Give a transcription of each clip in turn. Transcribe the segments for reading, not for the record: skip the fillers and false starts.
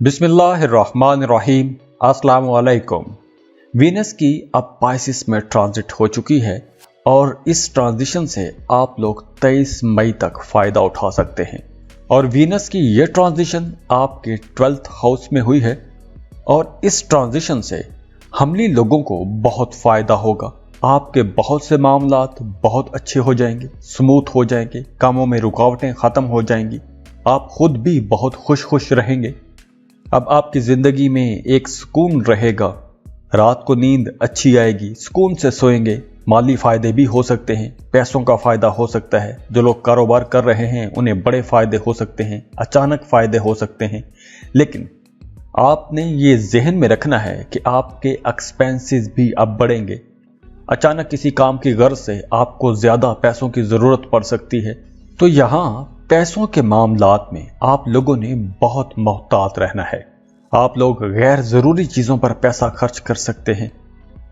बिस्मिल्लाहिर्रहमानिर्रहीम। अस्सलाम वालेकुम। वीनस की अब पाइसिस में ट्रांजिट हो चुकी है और इस ट्रांजिशन से आप लोग 23 मई तक फ़ायदा उठा सकते हैं। और वीनस की ये ट्रांजिशन आपके 12th हाउस में हुई है और इस ट्रांजिशन से हमली लोगों को बहुत फ़ायदा होगा। आपके बहुत से मामलात बहुत अच्छे हो जाएंगे, स्मूथ हो जाएंगे, कामों में रुकावटें ख़त्म हो जाएंगी, आप खुद भी बहुत खुश रहेंगे। अब आपकी ज़िंदगी में एक सुकून रहेगा, रात को नींद अच्छी आएगी, सुकून से सोएंगे। माली फ़ायदे भी हो सकते हैं, पैसों का फ़ायदा हो सकता है। जो लोग कारोबार कर रहे हैं उन्हें बड़े फ़ायदे हो सकते हैं, अचानक फ़ायदे हो सकते हैं। लेकिन आपने ये जहन में रखना है कि आपके एक्सपेंसेस भी अब बढ़ेंगे। अचानक किसी काम की गर्ज से आपको ज़्यादा पैसों की ज़रूरत पड़ सकती है। तो यहाँ पैसों के मामलात में आप लोगों ने बहुत मोहतात रहना है। आप लोग गैर ज़रूरी चीज़ों पर पैसा खर्च कर सकते हैं।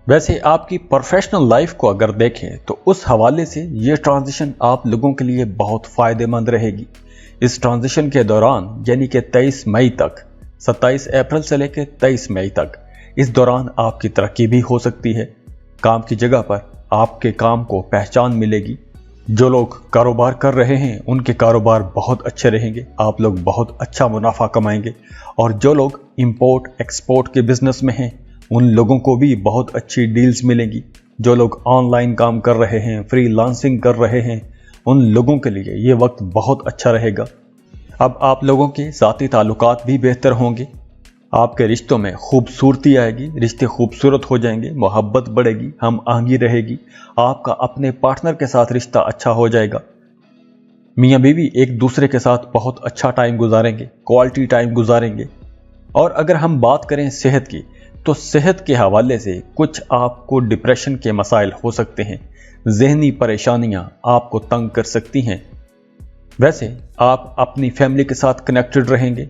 वैसे आपकी प्रोफेशनल लाइफ को अगर देखें तो उस हवाले से ये ट्रांजिशन आप लोगों के लिए बहुत फ़ायदेमंद रहेगी। इस ट्रांजिशन के दौरान यानी कि 23 मई तक, 27 अप्रैल से लेकर 23 मई तक, इस दौरान आपकी तरक्की भी हो सकती है। काम की जगह पर आपके काम को पहचान मिलेगी। जो लोग कारोबार कर रहे हैं उनके कारोबार बहुत अच्छे रहेंगे, आप लोग बहुत अच्छा मुनाफा कमाएंगे। और जो लोग इंपोर्ट एक्सपोर्ट के बिजनेस में हैं उन लोगों को भी बहुत अच्छी डील्स मिलेंगी। जो लोग ऑनलाइन काम कर रहे हैं, फ्रीलांसिंग कर रहे हैं, उन लोगों के लिए ये वक्त बहुत अच्छा रहेगा। अब आप लोगों के ज़ाती ताल्लुकात भी बेहतर होंगे, आपके रिश्तों में खूबसूरती आएगी, रिश्ते खूबसूरत हो जाएंगे, मोहब्बत बढ़ेगी, हम आहंगी रहेगी। आपका अपने पार्टनर के साथ रिश्ता अच्छा हो जाएगा। मियाँ बीवी एक दूसरे के साथ बहुत अच्छा टाइम गुजारेंगे, क्वालिटी टाइम गुजारेंगे। और अगर हम बात करें सेहत की, तो सेहत के हवाले से कुछ आपको डिप्रेशन के मसाइल हो सकते हैं, जहनी परेशानियाँ आपको तंग कर सकती हैं। वैसे आप अपनी फैमिली के साथ कनेक्टेड रहेंगे,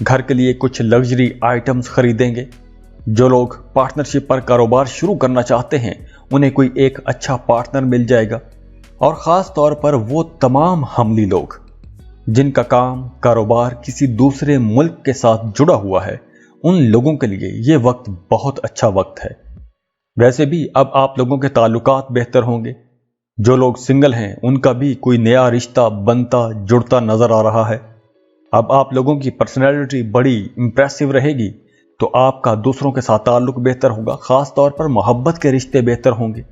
घर के लिए कुछ लग्जरी आइटम्स खरीदेंगे। जो लोग पार्टनरशिप पर कारोबार शुरू करना चाहते हैं उन्हें कोई एक अच्छा पार्टनर मिल जाएगा। और ख़ास तौर पर वो तमाम हमली लोग जिनका काम कारोबार किसी दूसरे मुल्क के साथ जुड़ा हुआ है, उन लोगों के लिए ये वक्त बहुत अच्छा वक्त है। वैसे भी अब आप लोगों के ताल्लुकात बेहतर होंगे। जो लोग सिंगल हैं उनका भी कोई नया रिश्ता बनता जुड़ता नज़र आ रहा है। अब आप लोगों की पर्सनैलिटी बड़ी इंप्रेसिव रहेगी, तो आपका दूसरों के साथ ताल्लुक बेहतर होगा, ख़ास तौर पर मोहब्बत के रिश्ते बेहतर होंगे।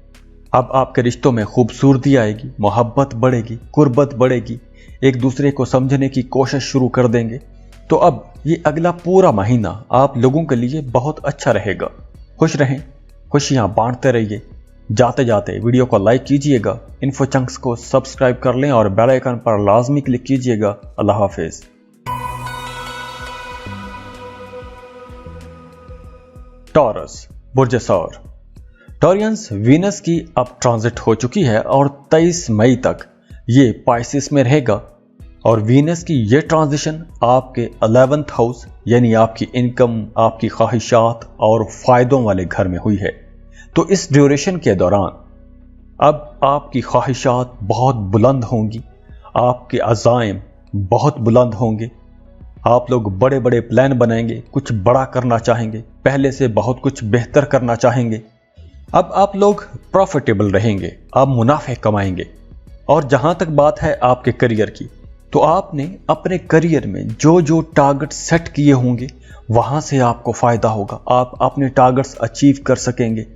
अब आपके रिश्तों में खूबसूरती आएगी, मोहब्बत बढ़ेगी, कुर्बत बढ़ेगी, एक दूसरे को समझने की कोशिश शुरू कर देंगे। तो अब ये अगला पूरा महीना आप लोगों के लिए बहुत अच्छा रहेगा। खुश रहें, खुशियाँ बांटते रहिए। जाते जाते वीडियो को लाइक कीजिएगा, इन्फो चंक्स को सब्सक्राइब कर लें और बेल आइकन पर लाजमी क्लिक कीजिएगा। अल्लाह हाफिज़। टॉरस बुर्ज सौर। टॉरियंस वीनस की अब ट्रांजिट हो चुकी है और 23 मई तक ये पाइसिस में रहेगा। और वीनस की ये ट्रांजिशन आपके 11th हाउस यानी आपकी इनकम, आपकी ख्वाहिशात और फ़ायदों वाले घर में हुई है। तो इस ड्यूरेशन के दौरान अब आपकी ख्वाहिशात बहुत बुलंद होंगी, आपके अज़ाइम बहुत बुलंद होंगे। आप लोग बड़े बड़े प्लान बनाएंगे, कुछ बड़ा करना चाहेंगे, पहले से बहुत कुछ बेहतर करना चाहेंगे। अब आप लोग प्रॉफिटेबल रहेंगे, आप मुनाफे कमाएंगे। और जहां तक बात है आपके करियर की, तो आपने अपने करियर में जो जो टारगेट सेट किए होंगे वहां से आपको फ़ायदा होगा। आप अपने टारगेट्स अचीव कर सकेंगे।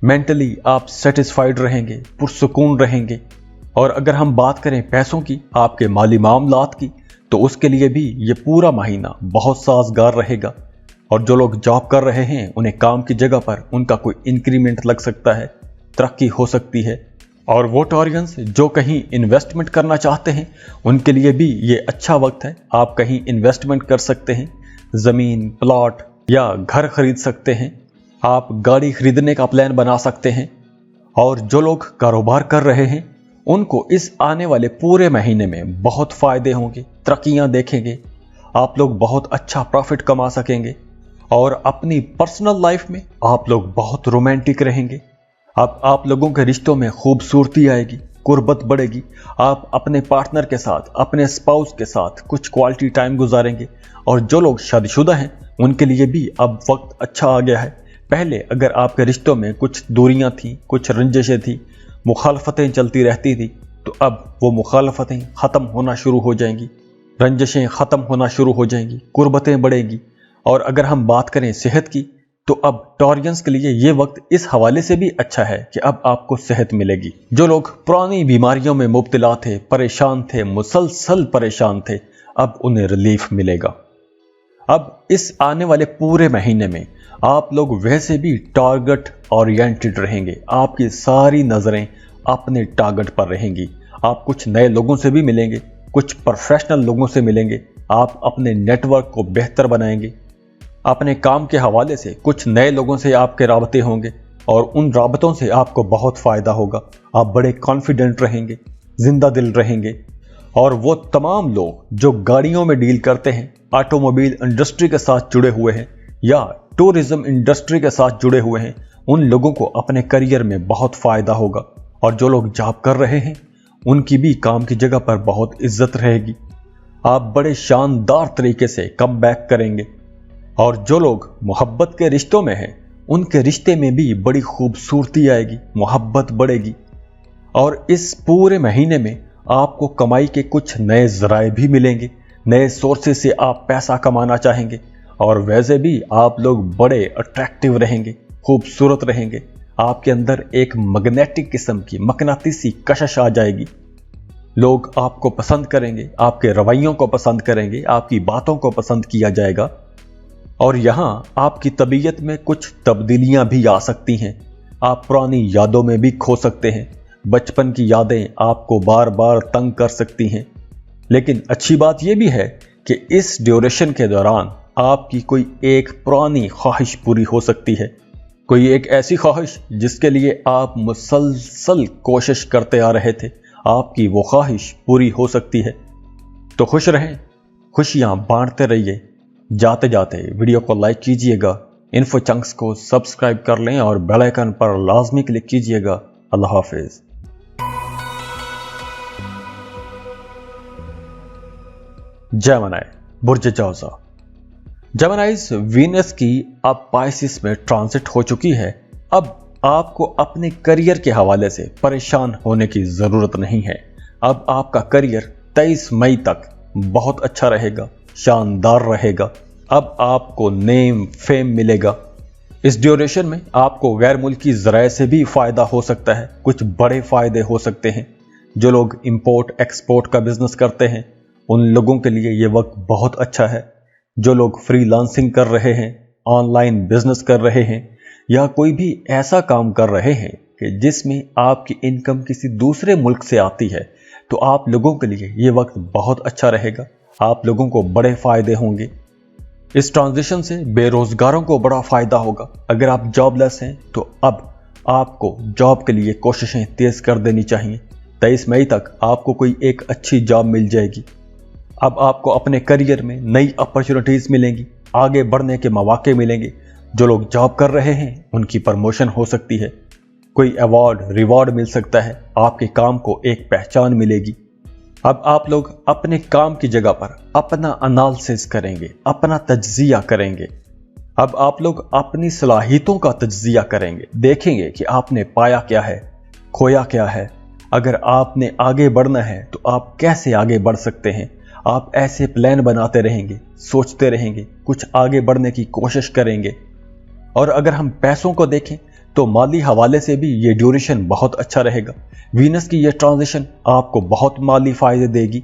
मेंटली आप सेटिस्फाइड रहेंगे, पुरसुकून रहेंगे। और अगर हम बात करें पैसों की, आपके माली मामलात की, तो उसके लिए भी ये पूरा महीना बहुत साजगार रहेगा। और जो लोग जॉब कर रहे हैं उन्हें काम की जगह पर उनका कोई इंक्रीमेंट लग सकता है, तरक्की हो सकती है। और वो टॉरियंस जो कहीं इन्वेस्टमेंट करना चाहते हैं उनके लिए भी ये अच्छा वक्त है। आप कहीं इन्वेस्टमेंट कर सकते हैं, ज़मीन, प्लॉट या घर खरीद सकते हैं, आप गाड़ी खरीदने का प्लान बना सकते हैं। और जो लोग कारोबार कर रहे हैं उनको इस आने वाले पूरे महीने में बहुत फ़ायदे होंगे, तरक्कियाँ देखेंगे, आप लोग बहुत अच्छा प्रॉफिट कमा सकेंगे। और अपनी पर्सनल लाइफ में आप लोग बहुत रोमांटिक रहेंगे। अब आप लोगों के रिश्तों में खूबसूरती आएगी, कुर्बत बढ़ेगी। आप अपने पार्टनर के साथ, अपने स्पाउस के साथ कुछ क्वालिटी टाइम गुजारेंगे। और जो लोग शादीशुदा हैं उनके लिए भी अब वक्त अच्छा आ गया है। पहले अगर आपके रिश्तों में कुछ दूरियां थी, कुछ रंजिशें थी, मुखालफतें चलती रहती थी, तो अब वो मुखालफतें ख़त्म होना शुरू हो जाएंगी, रंजिशें ख़त्म होना शुरू हो जाएंगी, कुर्बतें बढ़ेंगी। और अगर हम बात करें सेहत की, तो अब टॉरियंस के लिए ये वक्त इस हवाले से भी अच्छा है कि अब आपको सेहत मिलेगी। जो लोग पुरानी बीमारियों में मुब्तला थे, परेशान थे, मुसलसल परेशान थे, अब उन्हें रिलीफ मिलेगा। अब इस आने वाले पूरे महीने में आप लोग वैसे भी टारगेट ओरिएंटेड रहेंगे। आपकी सारी नज़रें अपने टारगेट पर रहेंगी। आप कुछ नए लोगों से भी मिलेंगे, कुछ प्रोफेशनल लोगों से मिलेंगे। आप अपने नेटवर्क को बेहतर बनाएंगे। अपने काम के हवाले से कुछ नए लोगों से आपके राबते होंगे और उन राबतों से आपको बहुत फ़ायदा होगा। आप बड़े कॉन्फिडेंट रहेंगे, जिंदा दिल रहेंगे। और वो तमाम लोग जो गाड़ियों में डील करते हैं, ऑटोमोबाइल इंडस्ट्री के साथ जुड़े हुए हैं या टूरिज्म इंडस्ट्री के साथ जुड़े हुए हैं, उन लोगों को अपने करियर में बहुत फ़ायदा होगा। और जो लोग जॉब कर रहे हैं उनकी भी काम की जगह पर बहुत इज्जत रहेगी। आप बड़े शानदार तरीके से कम बैक करेंगे। और जो लोग मोहब्बत के रिश्तों में हैं उनके रिश्ते में भी बड़ी खूबसूरती आएगी, मोहब्बत बढ़ेगी। और इस पूरे महीने में आपको कमाई के कुछ नए ज़राए भी मिलेंगे, नए सोर्सेस से आप पैसा कमाना चाहेंगे। और वैसे भी आप लोग बड़े अट्रैक्टिव रहेंगे, खूबसूरत रहेंगे। आपके अंदर एक मैग्नेटिक किस्म की मकनातीसी कशिश आ जाएगी। लोग आपको पसंद करेंगे, आपके रवैयों को पसंद करेंगे, आपकी बातों को पसंद किया जाएगा। और यहाँ आपकी तबीयत में कुछ तब्दीलियां भी आ सकती हैं। आप पुरानी यादों में भी खो सकते हैं। बचपन की यादें आपको बार बार तंग कर सकती हैं। लेकिन अच्छी बात यह भी है कि इस ड्यूरेशन के दौरान आपकी कोई एक पुरानी ख्वाहिश पूरी हो सकती है। कोई एक ऐसी ख्वाहिश जिसके लिए आप मुसलसल कोशिश करते आ रहे थे, आपकी वो ख्वाहिश पूरी हो सकती है। तो खुश रहें, खुशियां बांटते रहिए। जाते जाते वीडियो को लाइक कीजिएगा, इन्फो चंक्स को सब्सक्राइब कर लें और बेल आइकन पर लाजमी क्लिक कीजिएगा। अल्लाह हाफिज। जेमिनी, बुर्ज जौज़ा। जेमिनीज़ वीनस की अब पाइसिस में ट्रांजिट हो चुकी है। अब आपको अपने करियर के हवाले से परेशान होने की ज़रूरत नहीं है। अब आपका करियर 23 मई तक बहुत अच्छा रहेगा, शानदार रहेगा। अब आपको नेम फेम मिलेगा। इस ड्यूरेशन में आपको गैर मुल्की ज़राए से भी फ़ायदा हो सकता है, कुछ बड़े फ़ायदे हो सकते हैं। जो लोग इंपोर्ट एक्सपोर्ट का बिजनेस करते हैं उन लोगों के लिए ये वक्त बहुत अच्छा है। जो लोग फ्रीलांसिंग कर रहे हैं, ऑनलाइन बिजनेस कर रहे हैं या कोई भी ऐसा काम कर रहे हैं कि जिसमें आपकी इनकम किसी दूसरे मुल्क से आती है, तो आप लोगों के लिए ये वक्त बहुत अच्छा रहेगा। आप लोगों को बड़े फ़ायदे होंगे। इस ट्रांजिशन से बेरोज़गारों को बड़ा फ़ायदा होगा। अगर आप जॉबलेस हैं तो अब आपको जॉब के लिए कोशिशें तेज़ कर देनी चाहिए। 23 मई तक आपको कोई एक अच्छी जॉब मिल जाएगी। अब आपको अपने करियर में नई अपॉर्चुनिटीज़ मिलेंगी, आगे बढ़ने के मौके मिलेंगे। जो लोग जॉब कर रहे हैं उनकी प्रमोशन हो सकती है, कोई अवार्ड रिवॉर्ड मिल सकता है, आपके काम को एक पहचान मिलेगी। अब आप लोग अपने काम की जगह पर अपना एनालिसिस करेंगे, अपना तज्जिया करेंगे। अब आप लोग अपनी सलाहियतों का तज्जिया करेंगे, देखेंगे कि आपने पाया क्या है, खोया क्या है। अगर आपने आगे बढ़ना है तो आप कैसे आगे बढ़ सकते हैं। आप ऐसे प्लान बनाते रहेंगे, सोचते रहेंगे, कुछ आगे बढ़ने की कोशिश करेंगे। और अगर हम पैसों को देखें तो माली हवाले से भी ये ड्यूरेशन बहुत अच्छा रहेगा। वीनस की ये ट्रांजिशन आपको बहुत माली फ़ायदे देगी।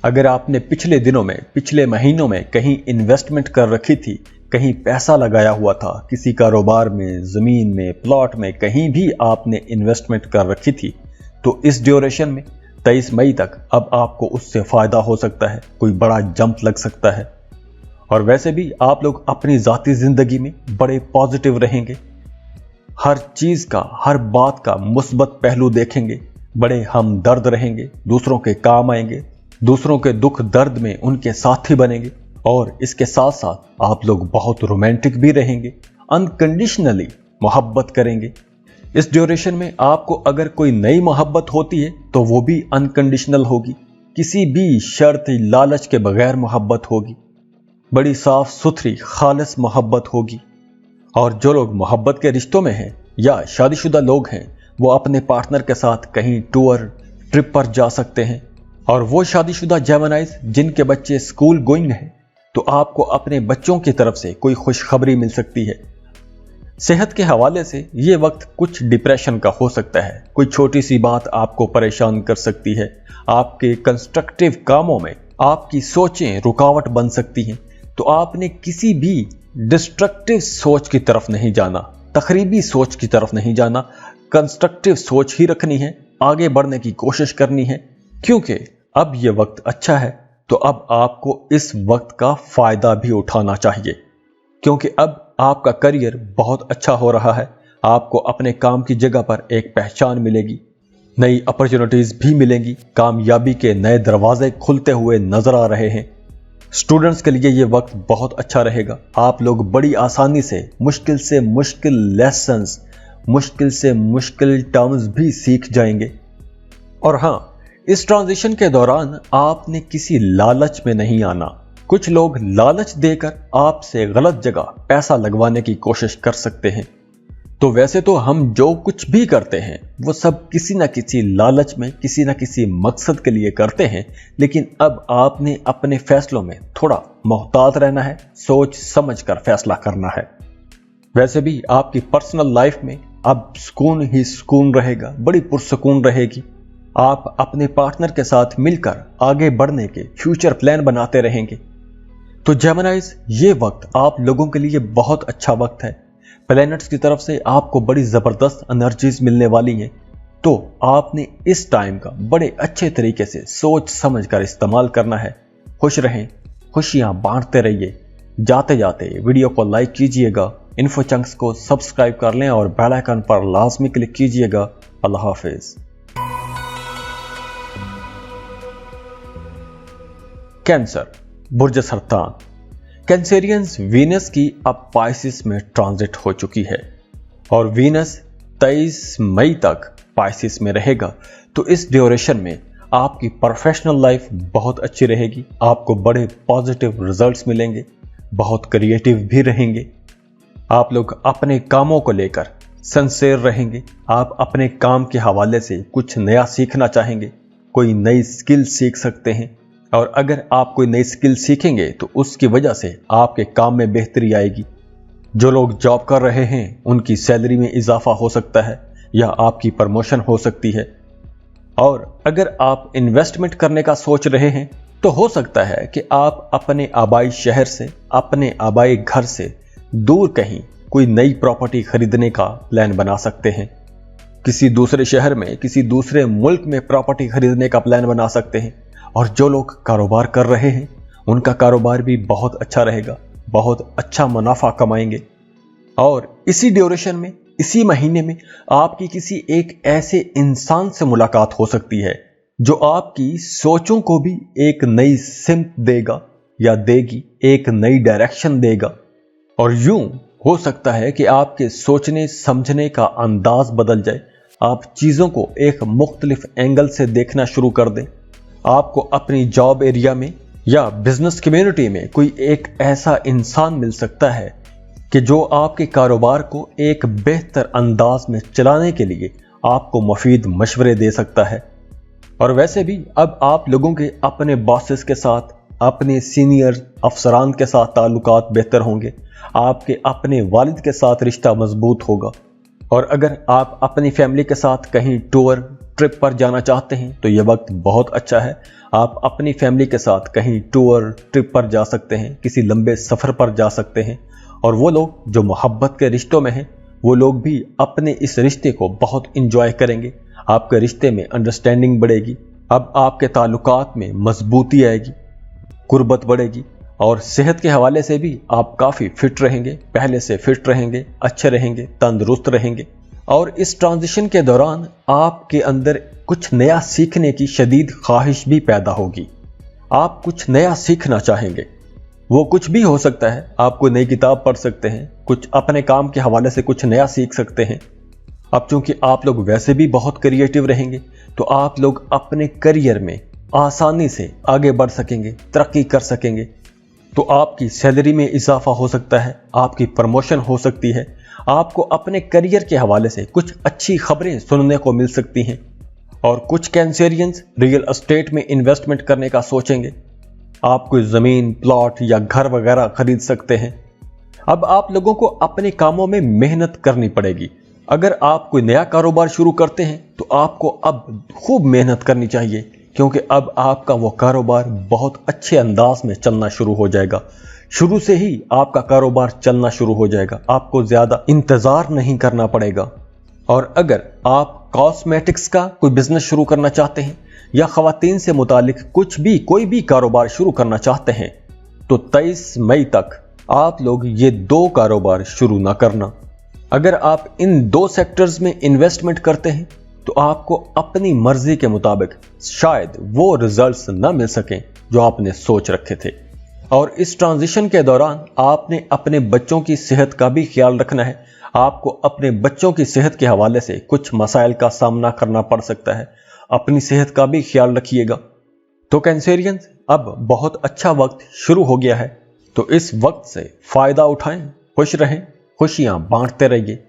अगर आपने पिछले दिनों में, पिछले महीनों में कहीं इन्वेस्टमेंट कर रखी थी, कहीं पैसा लगाया हुआ था, किसी कारोबार में, ज़मीन में, प्लॉट में, कहीं भी आपने इन्वेस्टमेंट कर रखी थी, तो इस ड्यूरेशन में 23 मई तक अब आपको उससे फ़ायदा हो सकता है, कोई बड़ा जंप लग सकता है। और वैसे भी आप लोग अपनी ज़ाती ज़िंदगी में बड़े पॉजिटिव रहेंगे, हर चीज़ का, हर बात का मुस्बत पहलू देखेंगे, बड़े हमदर्द रहेंगे, दूसरों के काम आएंगे, दूसरों के दुख दर्द में उनके साथी बनेंगे। और इसके साथ साथ आप लोग बहुत रोमांटिक भी रहेंगे, अनकंडीशनली मोहब्बत करेंगे। इस ड्यूरेशन में आपको अगर कोई नई मोहब्बत होती है तो वो भी अनकंडीशनल होगी, किसी भी शर्त लालच के बगैर मोहब्बत होगी, बड़ी साफ सुथरी खालिस मोहब्बत होगी। और जो लोग मोहब्बत के रिश्तों में हैं या शादीशुदा लोग हैं, वो अपने पार्टनर के साथ कहीं टूर ट्रिप पर जा सकते हैं। और वो शादीशुदा जेमिनाइज जिनके बच्चे स्कूल गोइंग हैं, तो आपको अपने बच्चों की तरफ से कोई खुशखबरी मिल सकती है। सेहत के हवाले से ये वक्त कुछ डिप्रेशन का हो सकता है, कोई छोटी सी बात आपको परेशान कर सकती है, आपके कंस्ट्रक्टिव कामों में आपकी सोचें रुकावट बन सकती हैं। तो आपने किसी भी डिस्ट्रक्टिव सोच की तरफ नहीं जाना, तखरीबी सोच की तरफ नहीं जाना, कंस्ट्रक्टिव सोच ही रखनी है, आगे बढ़ने की कोशिश करनी है। क्योंकि अब यह वक्त अच्छा है, तो अब आपको इस वक्त का फायदा भी उठाना चाहिए, क्योंकि अब आपका करियर बहुत अच्छा हो रहा है। आपको अपने काम की जगह पर एक पहचान मिलेगी, नई अपॉर्चुनिटीज भी मिलेंगी, कामयाबी के नए दरवाजे खुलते हुए नजर आ रहे हैं। स्टूडेंट्स के लिए यह वक्त बहुत अच्छा रहेगा। आप लोग बड़ी आसानी से मुश्किल लेसन्स, मुश्किल से मुश्किल टर्म्स भी सीख जाएंगे। और हाँ, इस ट्रांजिशन के दौरान आपने किसी लालच में नहीं आना। कुछ लोग लालच देकर आपसे गलत जगह पैसा लगवाने की कोशिश कर सकते हैं। तो वैसे तो हम जो कुछ भी करते हैं वो सब किसी न किसी लालच में, किसी न किसी मकसद के लिए करते हैं, लेकिन अब आपने अपने फैसलों में थोड़ा मोहतात रहना है, सोच समझ कर फैसला करना है। वैसे भी आपकी पर्सनल लाइफ में अब सुकून ही सुकून रहेगा, बड़ी पुरसुकून रहेगी। आप अपने पार्टनर के साथ मिलकर आगे बढ़ने के फ्यूचर प्लान बनाते रहेंगे। तो जेमिनाइज, ये वक्त आप लोगों के लिए बहुत अच्छा वक्त है। प्लैनेट्स की तरफ से आपको बड़ी जबरदस्त एनर्जीज मिलने वाली हैं। तो आपने इस टाइम का बड़े अच्छे तरीके से सोच समझ कर इस्तेमाल करना है। खुश रहें, खुशियां बांटते रहिए। जाते जाते वीडियो को लाइक कीजिएगा, इन्फो चंक्स को सब्सक्राइब कर लें और बेल आइकन पर लाजमी क्लिक कीजिएगा। अल्लाह हाफिज। कैंसर, बुर्ज सरतान। कैंसेरियंस, वीनस की अब पाइसिस में ट्रांजिट हो चुकी है और वीनस 23 मई तक पाइसिस में रहेगा। तो इस ड्यूरेशन में आपकी प्रोफेशनल लाइफ बहुत अच्छी रहेगी, आपको बड़े पॉजिटिव रिजल्ट्स मिलेंगे, बहुत क्रिएटिव भी रहेंगे। आप लोग अपने कामों को लेकर सिंसियर रहेंगे। आप अपने काम के हवाले से कुछ नया सीखना चाहेंगे, कोई नई स्किल सीख सकते हैं। और अगर आप कोई नई स्किल सीखेंगे तो उसकी वजह से आपके काम में बेहतरी आएगी। जो लोग जॉब कर रहे हैं उनकी सैलरी में इजाफा हो सकता है या आपकी प्रमोशन हो सकती है। और अगर आप इन्वेस्टमेंट करने का सोच रहे हैं तो हो सकता है कि आप अपने आबाई शहर से, अपने आबाई घर से दूर कहीं कोई नई प्रॉपर्टी खरीदने का प्लान बना सकते हैं। किसी दूसरे शहर में, किसी दूसरे मुल्क में प्रॉपर्टी खरीदने का प्लान बना सकते हैं। और जो लोग कारोबार कर रहे हैं उनका कारोबार भी बहुत अच्छा रहेगा, बहुत अच्छा मुनाफा कमाएंगे। और इसी ड्यूरेशन में, इसी महीने में आपकी किसी एक ऐसे इंसान से मुलाकात हो सकती है जो आपकी सोचों को भी एक नई सिमत देगा या देगी, एक नई डायरेक्शन देगा। और यूं हो सकता है कि आपके सोचने समझने का अंदाज बदल जाए, आप चीजों को एक मुख्तलिफ एंगल से देखना शुरू कर दें। आपको अपनी जॉब एरिया में या बिजनेस कम्युनिटी में कोई एक ऐसा इंसान मिल सकता है कि जो आपके कारोबार को एक बेहतर अंदाज में चलाने के लिए आपको मुफीद मशवरे दे सकता है। और वैसे भी अब आप लोगों के अपने बॉसेस के साथ, अपने सीनियर अफसरान के साथ ताल्लुकात बेहतर होंगे, आपके अपने वालिद के साथ रिश्ता मजबूत होगा। और अगर आप अपनी फैमिली के साथ कहीं टूर ट्रिप पर जाना चाहते हैं तो यह वक्त बहुत अच्छा है। आप अपनी फैमिली के साथ कहीं टूर ट्रिप पर जा सकते हैं, किसी लंबे सफ़र पर जा सकते हैं। और वो लोग जो मोहब्बत के रिश्तों में हैं वो लोग भी अपने इस रिश्ते को बहुत इंजॉय करेंगे। आपके रिश्ते में अंडरस्टैंडिंग बढ़ेगी, अब आपके ताल्लुकात में मजबूती आएगी, कुर्बत बढ़ेगी। और सेहत के हवाले से भी आप काफ़ी फिट रहेंगे, पहले से फिट रहेंगे, अच्छे रहेंगे, तंदुरुस्त रहेंगे। और इस ट्रांजिशन के दौरान आपके अंदर कुछ नया सीखने की शदीद ख्वाहिश भी पैदा होगी। आप कुछ नया सीखना चाहेंगे, वो कुछ भी हो सकता है। आप कोई नई किताब पढ़ सकते हैं, कुछ अपने काम के हवाले से कुछ नया सीख सकते हैं। अब चूंकि आप लोग वैसे भी बहुत क्रिएटिव रहेंगे तो आप लोग अपने करियर में आसानी से आगे बढ़ सकेंगे, तरक्की कर सकेंगे। तो आपकी सैलरी में इजाफा हो सकता है, आपकी प्रमोशन हो सकती है, आपको अपने करियर के हवाले से कुछ अच्छी खबरें सुनने को मिल सकती हैं। और कुछ कैंसेरियंस रियल एस्टेट में इन्वेस्टमेंट करने का सोचेंगे, आप कोई ज़मीन, प्लॉट या घर वगैरह खरीद सकते हैं। अब आप लोगों को अपने कामों में मेहनत करनी पड़ेगी। अगर आप कोई नया कारोबार शुरू करते हैं तो आपको अब खूब मेहनत करनी चाहिए, क्योंकि अब आपका वो कारोबार बहुत अच्छे अंदाज में चलना शुरू हो जाएगा। शुरू से ही आपका कारोबार चलना शुरू हो जाएगा, आपको ज़्यादा इंतज़ार नहीं करना पड़ेगा। और अगर आप कॉस्मेटिक्स का कोई बिजनेस शुरू करना चाहते हैं या ख़वातीन से मुतालिक कोई भी कारोबार शुरू करना चाहते हैं तो 23 मई तक आप लोग ये 2 कारोबार शुरू ना करना। अगर आप इन 2 सेक्टर्स में इन्वेस्टमेंट करते हैं तो आपको अपनी मर्जी के मुताबिक शायद वो रिजल्ट्स न मिल सकें जो आपने सोच रखे थे। और इस ट्रांजिशन के दौरान आपने अपने बच्चों की सेहत का भी ख्याल रखना है। आपको अपने बच्चों की सेहत के हवाले से कुछ मसाइल का सामना करना पड़ सकता है, अपनी सेहत का भी ख्याल रखिएगा। तो कैंसेरियंस, अब बहुत अच्छा वक्त शुरू हो गया है, तो इस वक्त से फायदा उठाएं, खुश रहें, खुशियां बांटते रहिए।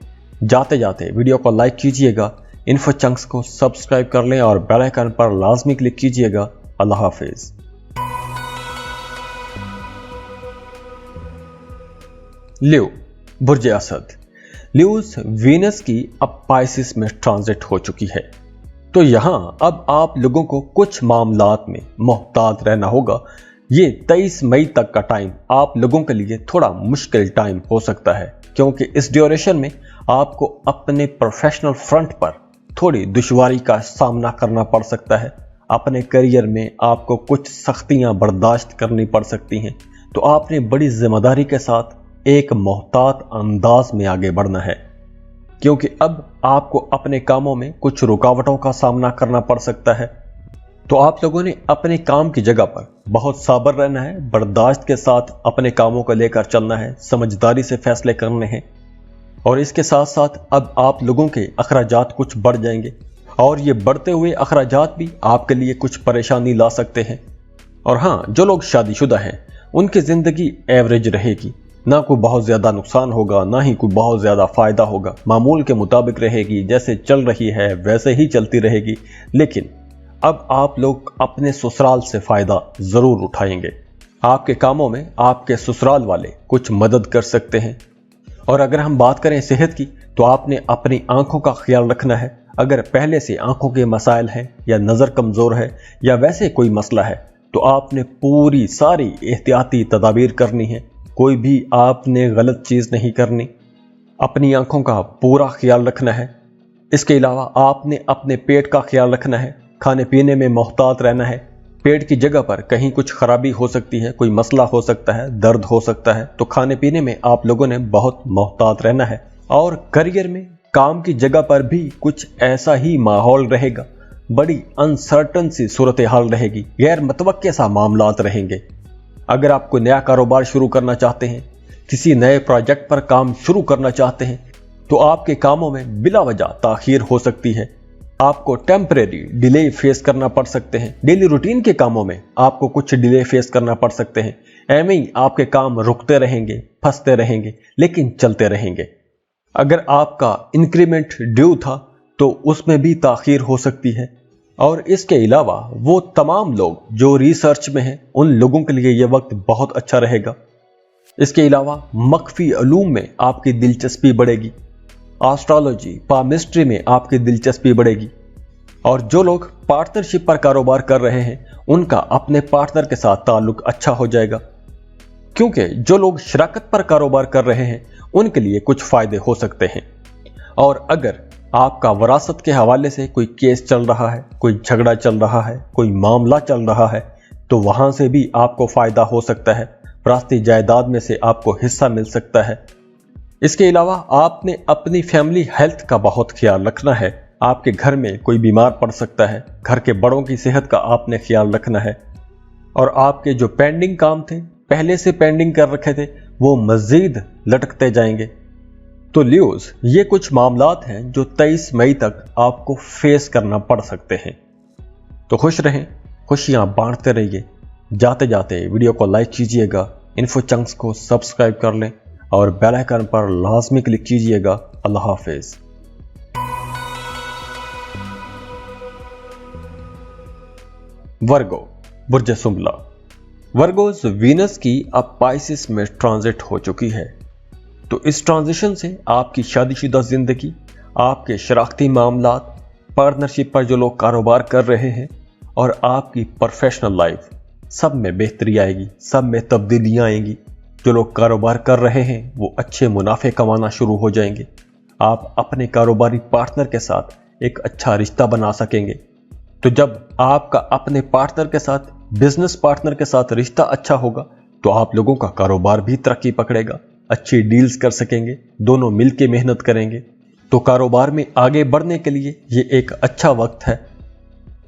जाते जाते वीडियो को लाइक कीजिएगा, इन्फो चंक्स को सब्सक्राइब कर लें और बेल आइकन पर लाजमी क्लिक कीजिएगा। अल्लाह हाफिज। लियो, बुर्ज असद। ल्यूस वीनस की अब पाइसिस में ट्रांजिट हो चुकी है, तो यहां अब आप लोगों को कुछ मामलात में मोहतात रहना होगा। ये 23 मई तक का टाइम आप लोगों के लिए थोड़ा मुश्किल टाइम हो सकता है, क्योंकि इस ड्यूरेशन में आपको अपने प्रोफेशनल फ्रंट पर थोड़ी दुश्वारी का सामना करना पड़ सकता है। अपने करियर में आपको कुछ सख्तियां बर्दाश्त करनी पड़ सकती हैं, तो आपने बड़ी जिम्मेदारी के साथ एक मोहतात अंदाज में आगे बढ़ना है, क्योंकि अब आपको अपने कामों में कुछ रुकावटों का सामना करना पड़ सकता है। तो आप लोगों ने अपने काम की जगह पर बहुत साबर रहना है, बर्दाश्त के साथ अपने कामों को लेकर चलना है, समझदारी से फैसले करने हैं। और इसके साथ साथ अब आप लोगों के अखराजात कुछ बढ़ जाएंगे, और ये बढ़ते हुए अखराजात भी आपके लिए कुछ परेशानी ला सकते हैं। और हाँ, जो लोग शादीशुदा हैं उनकी ज़िंदगी एवरेज रहेगी, ना कोई बहुत ज़्यादा नुकसान होगा, ना ही कोई बहुत ज़्यादा फ़ायदा होगा। मामूल के मुताबिक रहेगी, जैसे चल रही है वैसे ही चलती रहेगी। लेकिन अब आप लोग अपने ससुराल से फ़ायदा ज़रूर उठाएंगे। आपके कामों में आपके ससुराल वाले कुछ मदद कर सकते हैं। और अगर हम बात करें सेहत की, तो आपने अपनी आंखों का ख्याल रखना है। अगर पहले से आंखों के मसाइल हैं या नज़र कमज़ोर है या वैसे कोई मसला है, तो आपने पूरी सारी एहतियाती तदाबीर करनी है। कोई भी आपने गलत चीज़ नहीं करनी, अपनी आंखों का पूरा ख्याल रखना है। इसके अलावा आपने अपने पेट का ख्याल रखना है, खाने पीने में मोहतात रहना है। पेट की जगह पर कहीं कुछ खराबी हो सकती है, कोई मसला हो सकता है, दर्द हो सकता है, तो खाने पीने में आप लोगों ने बहुत मोहतात रहना है। और करियर में काम की जगह पर भी कुछ ऐसा ही माहौल रहेगा, बड़ी अनसर्टन सी सूरत हाल रहेगी, गैर मुतवक्के सा मामलात रहेंगे। अगर आप कोई नया कारोबार शुरू करना चाहते हैं, किसी नए प्रोजेक्ट पर काम शुरू करना चाहते हैं, तो आपके कामों में बिला वजह ताखीर हो सकती है। आपको टेम्परेरी डिले फेस करना पड़ सकते हैं। डेली रूटीन के कामों में आपको कुछ डिले फेस करना पड़ सकते हैं। ऐਵੇਂ ही आपके काम रुकते रहेंगे, फंसते रहेंगे, लेकिन चलते रहेंगे। अगर आपका इंक्रीमेंट ड्यू था तो उसमें भी ताखीर हो सकती है। और इसके अलावा वो तमाम लोग जो रिसर्च में हैं, उन लोगों के लिए यह वक्त बहुत अच्छा रहेगा। इसके अलावा मख्फी उलूम में आपकी दिलचस्पी बढ़ेगी, एस्ट्रोलॉजी, पामिस्ट्री में आपकी दिलचस्पी बढ़ेगी। और जो लोग पार्टनरशिप पर कारोबार कर रहे हैं, उनका अपने पार्टनर के साथ ताल्लुक अच्छा हो जाएगा, क्योंकि जो लोग शराकत पर कारोबार कर रहे हैं उनके लिए कुछ फायदे हो सकते हैं। और अगर आपका वरासत के हवाले से कोई केस चल रहा है, कोई झगड़ा चल रहा है, कोई मामला चल रहा है, तो वहां से भी आपको फायदा हो सकता है। विरासती जायदाद में से आपको हिस्सा मिल सकता है। इसके अलावा आपने अपनी फैमिली हेल्थ का बहुत ख्याल रखना है। आपके घर में कोई बीमार पड़ सकता है, घर के बड़ों की सेहत का आपने ख्याल रखना है। और आपके जो पेंडिंग काम थे, पहले से पेंडिंग कर रखे थे, वो मजीद लटकते जाएंगे। तो ल्यूज, ये कुछ मामलात हैं जो 23 मई तक आपको फेस करना पड़ सकते हैं। तो खुश रहें, खुशियां बांटते रहिए। जाते जाते वीडियो को लाइक कीजिएगा, इन्फो चंक्स को सब्सक्राइब कर लें और बेल आइकन पर लाजमी क्लिक कीजिएगा। अल्लाह हाफिज। वर्गो, बुर्ज सुंबला। वर्गोस, वीनस की अब पाइसिस में ट्रांजिट हो चुकी है। तो इस ट्रांजिशन से आपकी शादीशुदा जिंदगी, आपके शराकती मामलात, पार्टनरशिप पर जो लोग कारोबार कर रहे हैं और आपकी प्रोफेशनल लाइफ, सब में बेहतरी आएगी, सब में तब्दीलियां आएंगी। जो लोग कारोबार कर रहे हैं वो अच्छे मुनाफे कमाना शुरू हो जाएंगे। आप अपने कारोबारी पार्टनर के साथ एक अच्छा रिश्ता बना सकेंगे। तो जब आपका अपने पार्टनर के साथ, बिजनेस पार्टनर के साथ रिश्ता अच्छा होगा तो आप लोगों का कारोबार भी तरक्की पकड़ेगा, अच्छी डील्स कर सकेंगे, दोनों मिलकर मेहनत करेंगे। तो कारोबार में आगे बढ़ने के लिए ये एक अच्छा वक्त है।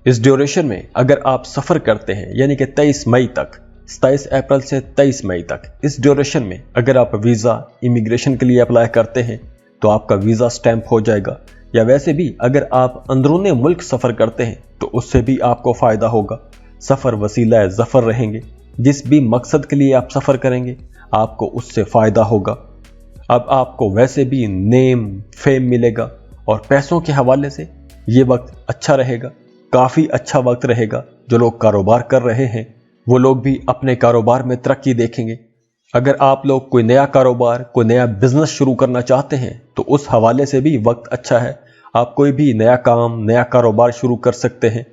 इस ड्यूरेशन में अगर आप सफर करते हैं, यानी कि 23 मई तक, 27 अप्रैल से 23 मई तक, इस ड्यूरेशन में अगर आप वीज़ा, इमिग्रेशन के लिए अप्लाई करते हैं तो आपका वीज़ा स्टैंप हो जाएगा। या वैसे भी अगर आप अंदरूनी मुल्क सफ़र करते हैं तो उससे भी आपको फ़ायदा होगा। सफ़र वसीला ज़फ़र रहेंगे। जिस भी मकसद के लिए आप सफ़र करेंगे आपको उससे फ़ायदा होगा। अब आपको वैसे भी नेम, फेम मिलेगा और पैसों के हवाले से ये वक्त अच्छा रहेगा, काफ़ी अच्छा वक्त रहेगा। जो लोग कारोबार कर रहे हैं वो लोग भी अपने कारोबार में तरक्की देखेंगे। अगर आप लोग कोई नया कारोबार, कोई नया बिजनेस शुरू करना चाहते हैं तो उस हवाले से भी वक्त अच्छा है। आप कोई भी नया काम, नया कारोबार शुरू कर सकते हैं।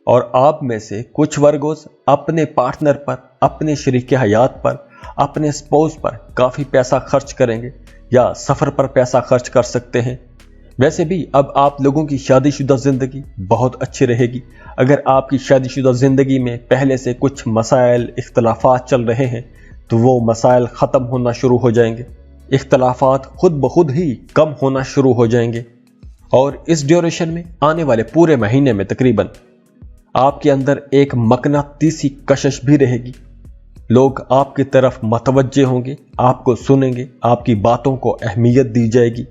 और आप में से कुछ वर्गोस अपने पार्टनर पर, अपने शरीक हयात पर, अपने स्पाउस पर काफ़ी पैसा खर्च करेंगे या सफ़र पर पैसा खर्च कर सकते हैं। वैसे भी अब आप लोगों की शादीशुदा ज़िंदगी बहुत अच्छी रहेगी। अगर आपकी शादीशुदा ज़िंदगी में पहले से कुछ मसाइल, इख्तलाफात चल रहे हैं तो वो मसाइल ख़त्म होना शुरू हो जाएंगे। इख्तलाफात खुद ब खुद ही कम होना शुरू हो जाएंगे। और इस ड्यूरेशन में आने वाले पूरे महीने में तकरीबन आपके अंदर एक मकनातीसी कशिश भी रहेगी। लोग आपकी तरफ मतवज्जे होंगे, आपको सुनेंगे, आपकी बातों को अहमियत दी जाएगी।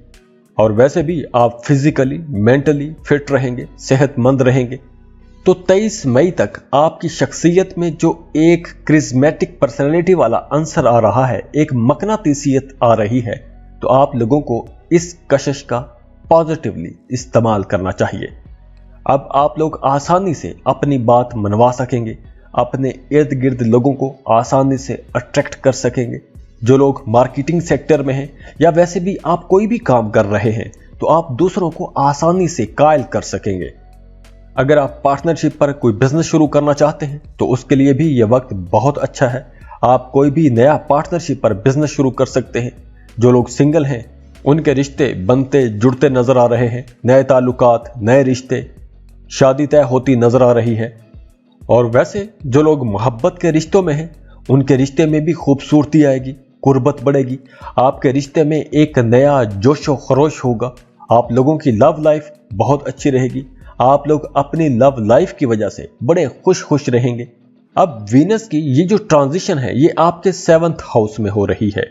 और वैसे भी आप फिजिकली, मेंटली फिट रहेंगे, सेहतमंद रहेंगे। तो 23 मई तक आपकी शख्सियत में जो एक क्रिज्मेटिक पर्सनैलिटी वाला अंसर आ रहा है, एक मकनातीसियत आ रही है, तो आप लोगों को इस कशिश का पॉजिटिवली इस्तेमाल करना चाहिए। अब आप लोग आसानी से अपनी बात मनवा सकेंगे, अपने इर्द गिर्द लोगों को आसानी से अट्रैक्ट कर सकेंगे। जो लोग मार्केटिंग सेक्टर में हैं या वैसे भी आप कोई भी काम कर रहे हैं तो आप दूसरों को आसानी से कायल कर सकेंगे। अगर आप पार्टनरशिप पर कोई बिजनेस शुरू करना चाहते हैं तो उसके लिए भी यह वक्त बहुत अच्छा है। आप कोई भी नया पार्टनरशिप पर बिजनेस शुरू कर सकते हैं। जो लोग सिंगल हैं उनके रिश्ते बनते जुड़ते नजर आ रहे हैं। नए ताल्लुकात, नए रिश्ते, शादी तय होती नजर आ रही है। और वैसे जो लोग मोहब्बत के रिश्तों में हैं उनके रिश्ते में भी खूबसूरती आएगी, कुर्बत बढ़ेगी। आपके रिश्ते में एक नया जोशो खरोश होगा। आप लोगों की लव लाइफ बहुत अच्छी रहेगी। आप लोग अपनी लव लाइफ की वजह से बड़े खुश रहेंगे। अब वीनस की ये जो ट्रांजिशन है ये आपके 7th हाउस में हो रही है।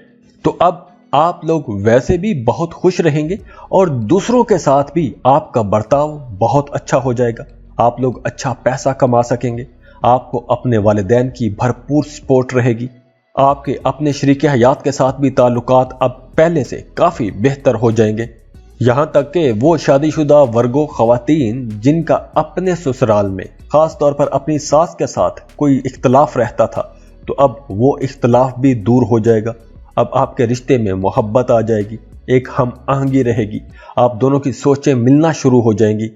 तो अब आप लोग वैसे भी बहुत खुश रहेंगे और दूसरों के साथ भी आपका बर्ताव बहुत अच्छा हो जाएगा। आप लोग अच्छा पैसा कमा सकेंगे। आपको अपने वालिदैन की भरपूर सपोर्ट रहेगी। आपके अपने शरीक हयात के साथ भी ताल्लुकात अब पहले से काफ़ी बेहतर हो जाएंगे। यहाँ तक कि वो शादीशुदा वर्गो ख़वातीन जिनका अपने ससुराल में, ख़ास तौर पर अपनी सास के साथ कोई इख्तलाफ रहता था, तो अब वो इख्तलाफ भी दूर हो जाएगा। अब आपके रिश्ते में मोहब्बत आ जाएगी, एक हम आहंगी रहेगी। आप दोनों की सोचें मिलना शुरू हो जाएंगी।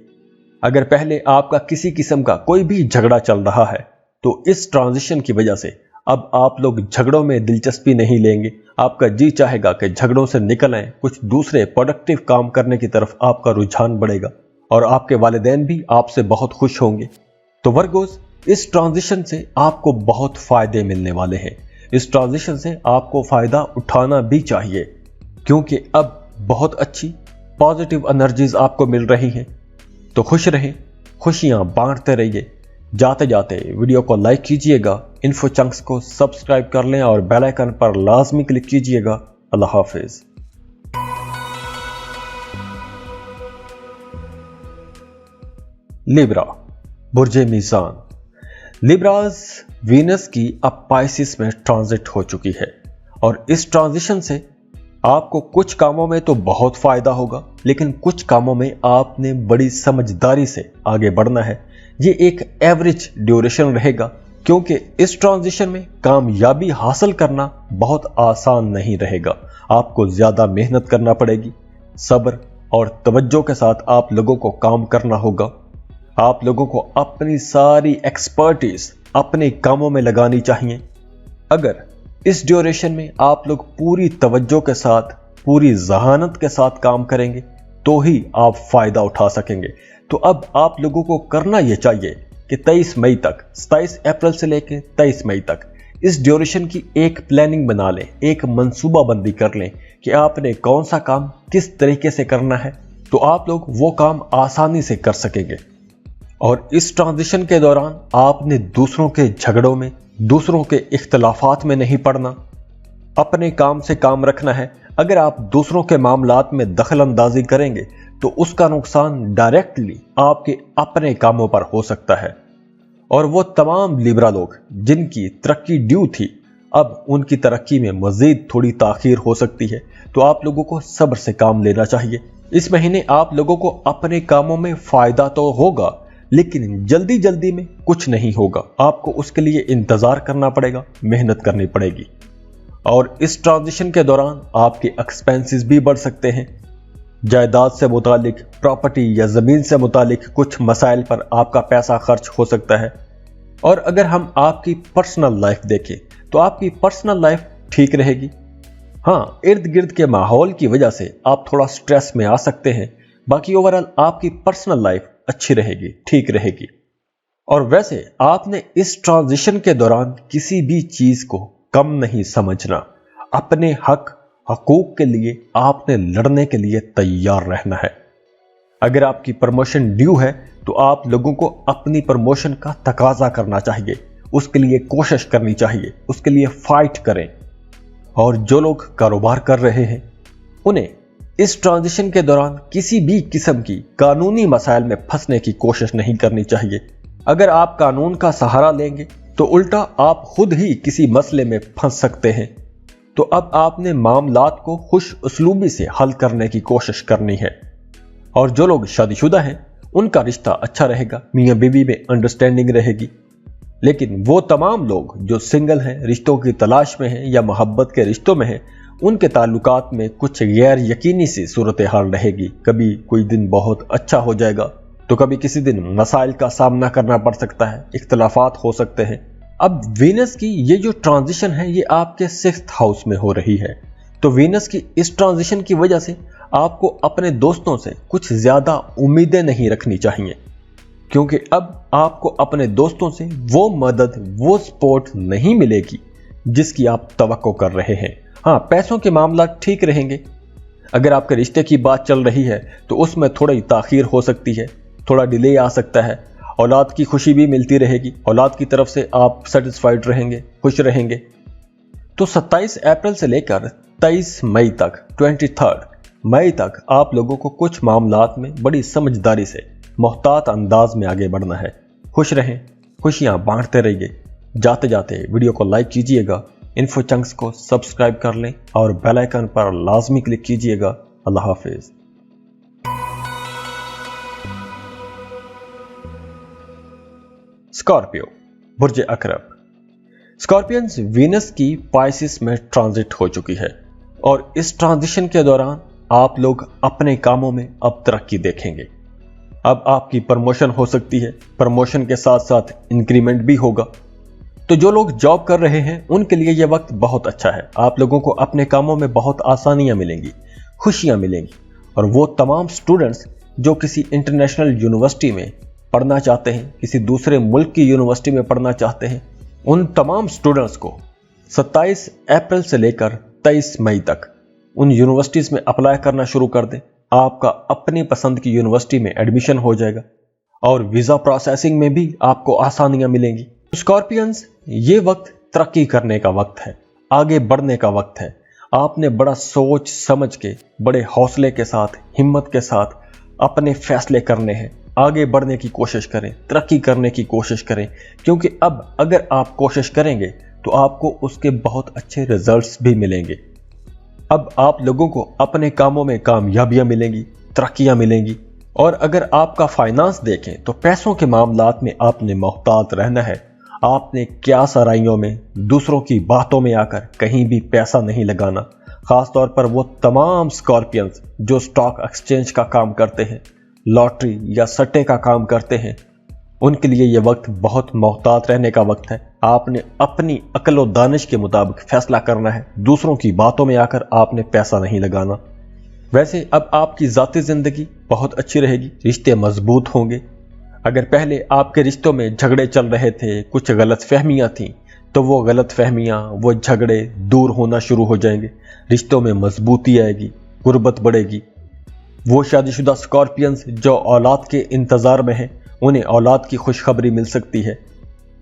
अगर पहले आपका किसी किस्म का कोई भी झगड़ा चल रहा है तो इस ट्रांजिशन की वजह से अब आप लोग झगड़ों में दिलचस्पी नहीं लेंगे। आपका जी चाहेगा कि झगड़ों से निकल आएं, कुछ दूसरे प्रोडक्टिव काम करने की तरफ आपका रुझान बढ़ेगा और आपके वालिदैन भी आपसे बहुत खुश होंगे। तो वर्गोस, इस ट्रांजिशन से आपको बहुत फायदे मिलने वाले हैं। इस ट्रांजिशन से आपको फायदा उठाना भी चाहिए क्योंकि अब बहुत अच्छी पॉजिटिव एनर्जीज आपको मिल रही हैं। तो खुश रहें, खुशियां बांटते रहिए। जाते जाते वीडियो को लाइक कीजिएगा, इन्फो चंक्स को सब्सक्राइब कर लें और बेल आइकन पर लाजमी क्लिक कीजिएगा। अल्लाह हाफिज। लिब्रा, बुर्ज मीज़ान। लिब्राज वीनस की अब पाइसिस में ट्रांजिट हो चुकी है और इस ट्रांजिशन से आपको कुछ कामों में तो बहुत फायदा होगा, लेकिन कुछ कामों में आपने बड़ी समझदारी से आगे बढ़ना है। ये एक एवरेज ड्यूरेशन रहेगा, क्योंकि इस ट्रांजिशन में कामयाबी हासिल करना बहुत आसान नहीं रहेगा। आपको ज्यादा मेहनत करना पड़ेगी, सब्र और तवज्जो के साथ आप लोगों को काम करना होगा। आप लोगों को अपनी सारी एक्सपर्टीज अपने कामों में लगानी चाहिए। अगर इस ड्यूरेशन में आप लोग पूरी तवज्जो के साथ, पूरी जहानत के साथ काम करेंगे तो ही आप फायदा उठा सकेंगे। तो अब आप लोगों को करना यह चाहिए कि 23 मई तक, 27 अप्रैल से लेकर 23 मई तक इस ड्यूरेशन की एक प्लानिंग बना लें, एक मंसूबा बंदी कर लें कि आपने कौन सा काम किस तरीके से करना है, तो आप लोग वो काम आसानी से कर सकेंगे। और इस ट्रांजिशन के दौरान आपने दूसरों के झगड़ों में, दूसरों के इख्तलाफात में नहीं पड़ना, अपने काम से काम रखना है। अगर आप दूसरों के मामलात में दखल अंदाजी करेंगे तो उसका नुकसान डायरेक्टली आपके अपने कामों पर हो सकता है। और वो तमाम लिब्रा लोग जिनकी तरक्की ड्यू थी, अब उनकी तरक्की में मजीद थोड़ी ताखीर हो सकती है। तो आप लोगों को सब्र से काम लेना चाहिए। इस महीने आप लोगों को अपने कामों में फायदा तो होगा, लेकिन जल्दी जल्दी में कुछ नहीं होगा। आपको उसके लिए इंतजार करना पड़ेगा, मेहनत करनी पड़ेगी। और इस ट्रांजिशन के दौरान आपके एक्सपेंसेस भी बढ़ सकते हैं। जायदाद से मुतालिक, प्रॉपर्टी या जमीन से मुतालिक कुछ मसाइल पर आपका पैसा खर्च हो सकता है। और अगर हम आपकी पर्सनल लाइफ देखें तो आपकी पर्सनल लाइफ ठीक रहेगी। हाँ, इर्द गिर्द के माहौल की वजह से आप थोड़ा स्ट्रेस में आ सकते हैं, बाकी ओवरऑल आपकी पर्सनल लाइफ अच्छी रहेगी, ठीक रहेगी। और वैसे आपने इस ट्रांजिशन के दौरान किसी भी चीज को कम नहीं समझना। अपने हक हकूक के लिए आपने लड़ने के लिए तैयार रहना है। अगर आपकी प्रमोशन ड्यू है तो आप लोगों को अपनी प्रमोशन का तकाजा करना चाहिए, उसके लिए कोशिश करनी चाहिए, उसके लिए फाइट करें। और जो लोग कारोबार कर रहे हैं उन्हें इस ट्रांजिशन के दौरान किसी भी किस्म की कानूनी मसाइल में फंसने की कोशिश नहीं करनी चाहिए। अगर आप कानून का सहारा लेंगे तो उल्टा आप खुद ही किसी मसले में फंस सकते हैं। तो अब आपने मामलात को खुश उसलूबी से हल करने की कोशिश करनी है। और जो लोग शादीशुदा हैं उनका रिश्ता अच्छा रहेगा, मियां बीवी में अंडरस्टैंडिंग रहेगी। लेकिन वो तमाम लोग जो सिंगल हैं, रिश्तों की तलाश में हैं या मोहब्बत के रिश्तों में हैं, उनके ताल्लुकात में कुछ गैर यकीनी सी सूरत हाल रहेगी। कभी कोई दिन बहुत अच्छा हो जाएगा तो कभी किसी दिन मसाइल का सामना करना पड़ सकता है, इख्तलाफात हो सकते हैं। अब वीनस की ये जो ट्रांजिशन है ये आपके 6th हाउस में हो रही है। तो वीनस की इस ट्रांजिशन की वजह से आपको अपने दोस्तों से कुछ ज्यादा उम्मीदें नहीं रखनी चाहिए, क्योंकि अब आपको अपने दोस्तों से वो मदद, वो सपोर्ट नहीं मिलेगी जिसकी आप तवक्को कर रहे हैं। हाँ, पैसों के मामला ठीक रहेंगे। अगर आपके रिश्ते की बात चल रही है तो उसमें थोड़ी ताखीर हो सकती है, थोड़ा डिले आ सकता है। औलाद की खुशी भी मिलती रहेगी, औलाद की तरफ से आप सेटिस्फाइड रहेंगे, खुश रहेंगे। तो 27 अप्रैल से लेकर 23 मई तक, 23 मई तक आप लोगों को कुछ मामलात में बड़ी समझदारी से, मोहतात अंदाज में आगे बढ़ना है। खुश रहें, खुशियां बांटते रहिए। जाते जाते वीडियो को लाइक कीजिएगा, इन्फो चंक्स को सब्सक्राइब कर लें और बेल आइकन पर लाजमी क्लिक कीजिएगा। अल्लाह हाफिज। स्कॉर्पियो, बुर्ज अकरब। स्कॉर्पियंस वीनस की पाइसिस में ट्रांजिट हो चुकी है और इस ट्रांजिशन के दौरान आप लोग अपने कामों में अब तरक्की देखेंगे। अब आपकी प्रमोशन हो सकती है, प्रमोशन के साथ साथ इंक्रीमेंट भी होगा। तो जो लोग जॉब कर रहे हैं उनके लिए यह वक्त बहुत अच्छा है। आप लोगों को अपने कामों में बहुत आसानियां मिलेंगी, खुशियां मिलेंगी। और वो तमाम स्टूडेंट्स जो किसी इंटरनेशनल यूनिवर्सिटी में पढ़ना चाहते हैं, किसी दूसरे मुल्क की यूनिवर्सिटी में पढ़ना चाहते हैं, उन तमाम स्टूडेंट्स को 27 अप्रैल से लेकर 23 मई तक उन यूनिवर्सिटीज में अप्लाई करना शुरू कर दें। आपका अपनी पसंद की यूनिवर्सिटी में एडमिशन हो जाएगा और वीजा प्रोसेसिंग में भी आपको आसानियां मिलेंगी। स्कॉर्पियंस, ये वक्त तरक्की करने का वक्त है, आगे बढ़ने का वक्त है। आपने बड़ा सोच समझ के, बड़े हौसले के साथ, हिम्मत के साथ अपने फैसले करने हैं। आगे बढ़ने की कोशिश करें, तरक्की करने की कोशिश करें, क्योंकि अब अगर आप कोशिश करेंगे तो आपको उसके बहुत अच्छे रिजल्ट्स भी मिलेंगे। अब आप लोगों को अपने कामों में कामयाबियां मिलेंगी, तरक्कियां मिलेंगी। और अगर आपका फाइनेंस देखें तो पैसों के मामलात में आपने मोहतात रहना है। आपने क्या सराइयों में, दूसरों की बातों में आकर कहीं भी पैसा नहीं लगाना। खासतौर पर वो तमाम स्कॉर्पियंस जो स्टॉक एक्सचेंज का काम करते हैं, लॉटरी या सट्टे का काम करते हैं, उनके लिए ये वक्त बहुत मोहतात रहने का वक्त है। आपने अपनी अक्ल और दानिश के मुताबिक फैसला करना है। दूसरों की बातों में आकर आपने पैसा नहीं लगाना। वैसे अब आपकी ज़ाती ज़िंदगी बहुत अच्छी रहेगी, रिश्ते मजबूत होंगे। अगर पहले आपके रिश्तों में झगड़े चल रहे थे, कुछ गलत फहमियाँ थीं, तो वो गलत फहमियाँ, वो झगड़े दूर होना शुरू हो जाएंगे। रिश्तों में मजबूती आएगी, गुर्बत बढ़ेगी। वो शादीशुदा स्कॉर्पियंस जो औलाद के इंतज़ार में हैं, उन्हें औलाद की खुशखबरी मिल सकती है।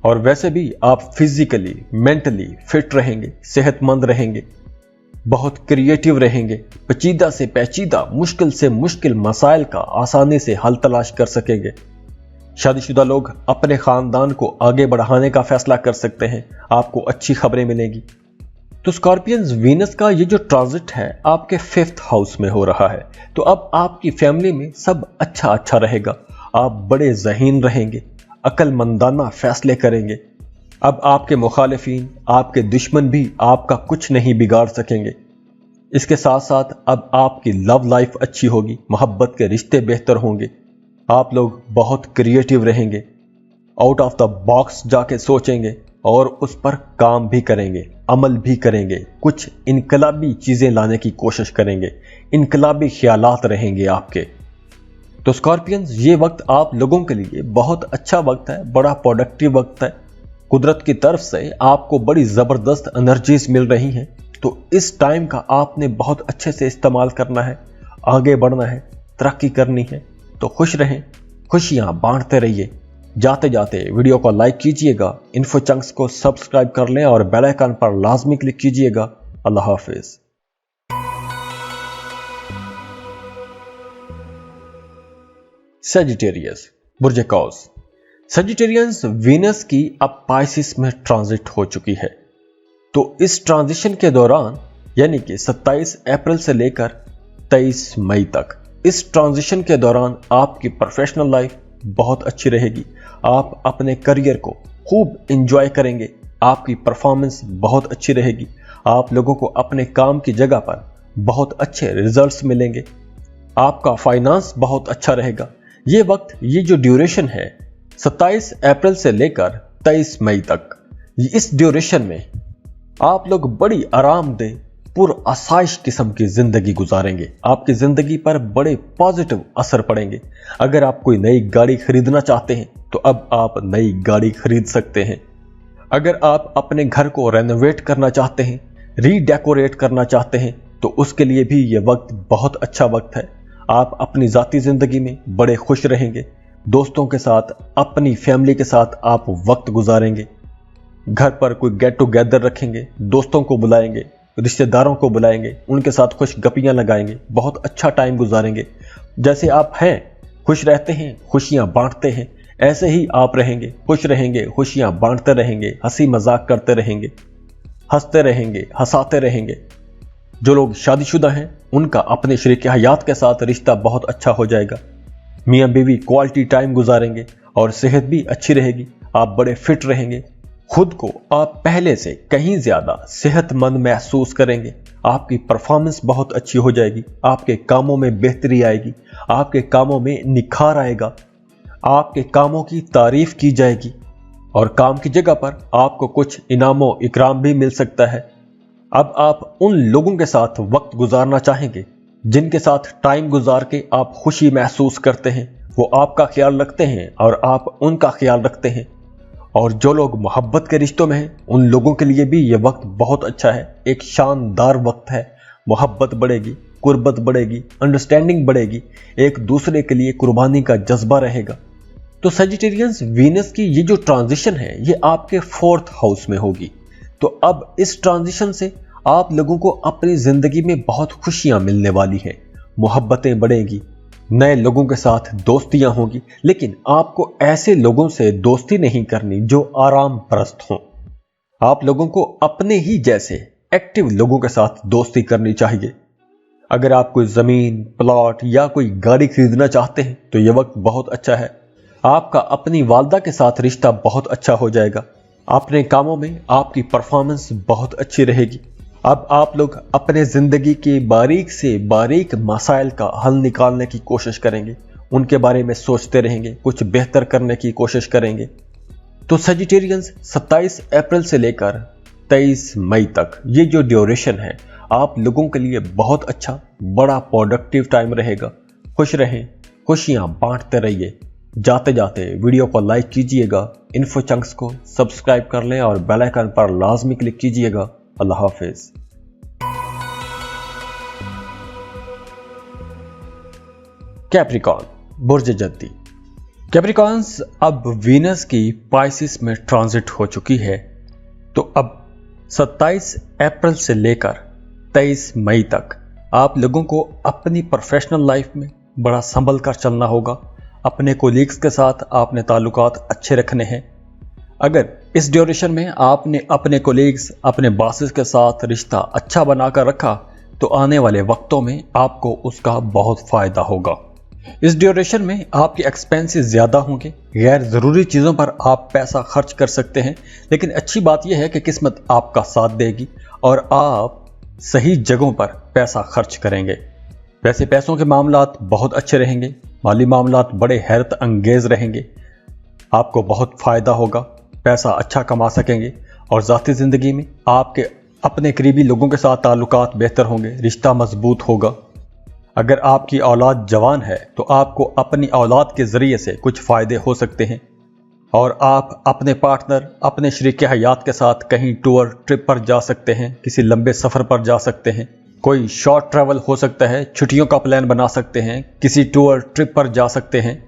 और वैसे भी आप फिजिकली, मेंटली फिट रहेंगे, सेहतमंद रहेंगे, बहुत क्रिएटिव रहेंगे, पेचीदा से पेचीदा, मुश्किल से मुश्किल मसाइल का आसानी से हल तलाश कर सकेंगे। शादीशुदा लोग अपने खानदान को आगे बढ़ाने का फैसला कर सकते हैं। आपको अच्छी खबरें मिलेंगी। तो स्कॉर्पियंस, वीनस का ये जो ट्रांजिट है आपके 5th हाउस में हो रहा है, तो अब आपकी फैमिली में सब अच्छा रहेगा। आप बड़े ज़हीन रहेंगे, अक्लमंदाना फैसले करेंगे। अब आपके मुखालिफिन, आपके दुश्मन भी आपका कुछ नहीं बिगाड़ सकेंगे। इसके साथ साथ अब आपकी लव लाइफ अच्छी होगी, मोहब्बत के रिश्ते बेहतर होंगे। आप लोग बहुत क्रिएटिव रहेंगे, आउट ऑफ द बॉक्स जाके सोचेंगे और उस पर काम भी करेंगे, अमल भी करेंगे, कुछ इनकलाबी चीज़ें लाने की कोशिश करेंगे, इनकलाबी ख्यालात रहेंगे आपके। तो स्कॉर्पियंस, ये वक्त आप लोगों के लिए बहुत अच्छा वक्त है, बड़ा प्रोडक्टिव वक्त है। कुदरत की तरफ से आपको बड़ी ज़बरदस्त एनर्जीज मिल रही हैं। तो इस टाइम का आपने बहुत अच्छे से इस्तेमाल करना है, आगे बढ़ना है, तरक्की करनी है। तो खुश रहें, खुशियां बांटते रहिए। जाते जाते वीडियो को लाइक कीजिएगा, इन्फो चंक्स को सब्सक्राइब कर लें और बेल आइकन पर लाजमी क्लिक कीजिएगा। अल्लाह हाफिज। सजिटेरियस, बुर्ज कौस। सजिटेरियंस, वीनस की अब पाइसिस में ट्रांजिट हो चुकी है। तो इस ट्रांजिशन के दौरान, यानी कि 27 अप्रैल से लेकर 23 मई तक, इस ट्रांजिशन के दौरान आपकी प्रोफेशनल लाइफ बहुत अच्छी रहेगी। आप अपने करियर को खूब एंजॉय करेंगे, आपकी परफॉर्मेंस बहुत अच्छी रहेगी। आप लोगों को अपने काम की जगह पर बहुत अच्छे रिजल्ट्स मिलेंगे। आपका फाइनेंस बहुत अच्छा रहेगा। ये वक्त, ये जो ड्यूरेशन है 27 अप्रैल से लेकर 23 मई तक, इस ड्यूरेशन में आप लोग बड़ी आरामदेह, पुरआसाइश किस्म की जिंदगी गुजारेंगे। आपकी जिंदगी पर बड़े पॉजिटिव असर पड़ेंगे। अगर आप कोई नई गाड़ी खरीदना चाहते हैं तो अब आप नई गाड़ी खरीद सकते हैं। अगर आप अपने घर को रेनोवेट करना चाहते हैं, रीडेकोरेट करना चाहते हैं, तो उसके लिए भी ये वक्त बहुत अच्छा वक्त है। आप अपनी ज़ाती ज़िंदगी में बड़े खुश रहेंगे। दोस्तों के साथ, अपनी फैमिली के साथ आप वक्त गुजारेंगे। घर पर कोई गेट टुगेदर रखेंगे, दोस्तों को बुलाएंगे, रिश्तेदारों को बुलाएंगे, उनके साथ खुश गपियां लगाएंगे, बहुत अच्छा टाइम गुजारेंगे। जैसे आप हैं, खुश रहते हैं, खुशियां बांटते हैं, ऐसे ही आप रहेंगे, खुश रहेंगे, खुशियां बांटते रहेंगे, हंसी मजाक करते रहेंगे, हंसते रहेंगे, हंसाते रहेंगे। जो लोग शादीशुदा हैं, उनका अपने शरीक हयात के साथ रिश्ता बहुत अच्छा हो जाएगा। मियाँ बीवी क्वालिटी टाइम गुजारेंगे और सेहत भी अच्छी रहेगी। आप बड़े फिट रहेंगे। खुद को आप पहले से कहीं ज्यादा सेहतमंद महसूस करेंगे। आपकी परफॉर्मेंस बहुत अच्छी हो जाएगी। आपके कामों में बेहतरी आएगी। आपके कामों में निखार आएगा। आपके कामों की तारीफ की जाएगी और काम की जगह पर आपको कुछ इनामो इकराम भी मिल सकता है। अब आप उन लोगों के साथ वक्त गुजारना चाहेंगे जिनके साथ टाइम गुजार के आप खुशी महसूस करते हैं। वो आपका ख्याल रखते हैं और आप उनका ख्याल रखते हैं। और जो लोग मोहब्बत के रिश्तों में हैं, उन लोगों के लिए भी ये वक्त बहुत अच्छा है। एक शानदार वक्त है। मोहब्बत बढ़ेगी, कुर्बत बढ़ेगी, अंडरस्टैंडिंग बढ़ेगी, एक दूसरे के लिए कुर्बानी का जज्बा रहेगा। तो सजिटेरियंस, वीनस की ये जो ट्रांजिशन है, ये आपके 4th हाउस में होगी। तो अब इस ट्रांजिशन से आप लोगों को अपनी जिंदगी में बहुत खुशियां मिलने वाली हैं। मोहब्बतें बढ़ेंगी, नए लोगों के साथ दोस्तियां होंगी, लेकिन आपको ऐसे लोगों से दोस्ती नहीं करनी जो आराम परस्त हों। आप लोगों को अपने ही जैसे एक्टिव लोगों के साथ दोस्ती करनी चाहिए। अगर आप कोई जमीन, प्लॉट या कोई गाड़ी खरीदना चाहते हैं तो यह वक्त बहुत अच्छा है। आपका अपनी वालदा के साथ रिश्ता बहुत अच्छा हो जाएगा। अपने कामों में आपकी परफॉर्मेंस बहुत अच्छी रहेगी। अब आप लोग अपने जिंदगी के बारीक से बारीक मसाइल का हल निकालने की कोशिश करेंगे, उनके बारे में सोचते रहेंगे, कुछ बेहतर करने की कोशिश करेंगे। तो सजिटेरियंस 27 अप्रैल से लेकर 23 मई तक ये जो ड्यूरेशन है आप लोगों के लिए बहुत अच्छा, बड़ा प्रोडक्टिव टाइम रहेगा। खुश रहें, खुशियां बांटते रहिए। जाते जाते वीडियो को लाइक कीजिएगा, इन्फो चंक्स को सब्सक्राइब कर लें और बेल आइकन पर लाजमी क्लिक कीजिएगा। अल्लाह हाफिज। कैप्रिकॉर्न, बुर्ज जद्दी। कैप्रिकॉर्न्स अब वीनस की पाइसिस में ट्रांजिट हो चुकी है, तो अब 27 अप्रैल से लेकर 23 मई तक आप लोगों को अपनी प्रोफेशनल लाइफ में बड़ा संभल कर चलना होगा। अपने कोलीग्स के साथ आपने ताल्लुकात अच्छे रखने हैं। अगर इस ड्यूरेशन में आपने अपने कोलीग्स, अपने बॉसेस के साथ रिश्ता अच्छा बनाकर रखा तो आने वाले वक्तों में आपको उसका बहुत फायदा होगा। इस ड्यूरेशन में आपके एक्सपेंसेस ज़्यादा होंगे, गैर ज़रूरी चीज़ों पर आप पैसा खर्च कर सकते हैं, लेकिन अच्छी बात यह है कि किस्मत आपका साथ देगी और आप सही जगहों पर पैसा खर्च करेंगे। वैसे पैसों के मामलात बहुत अच्छे रहेंगे, माली मामलात बड़े हैरत अंगेज रहेंगे। आपको बहुत फ़ायदा होगा, पैसा अच्छा कमा सकेंगे और ज़ाती ज़िंदगी में आपके अपने करीबी लोगों के साथ ताल्लुकात बेहतर होंगे, रिश्ता मजबूत होगा। अगर आपकी औलाद जवान है तो आपको अपनी औलाद के ज़रिए से कुछ फ़ायदे हो सकते हैं और आप अपने पार्टनर, अपने शरीक हयात के साथ कहीं टूर ट्रिप पर जा सकते हैं, किसी लंबे सफ़र पर जा सकते हैं। कोई शॉर्ट ट्रैवल हो सकता है, छुट्टियों का प्लान बना सकते हैं, किसी टूर ट्रिप पर जा सकते हैं।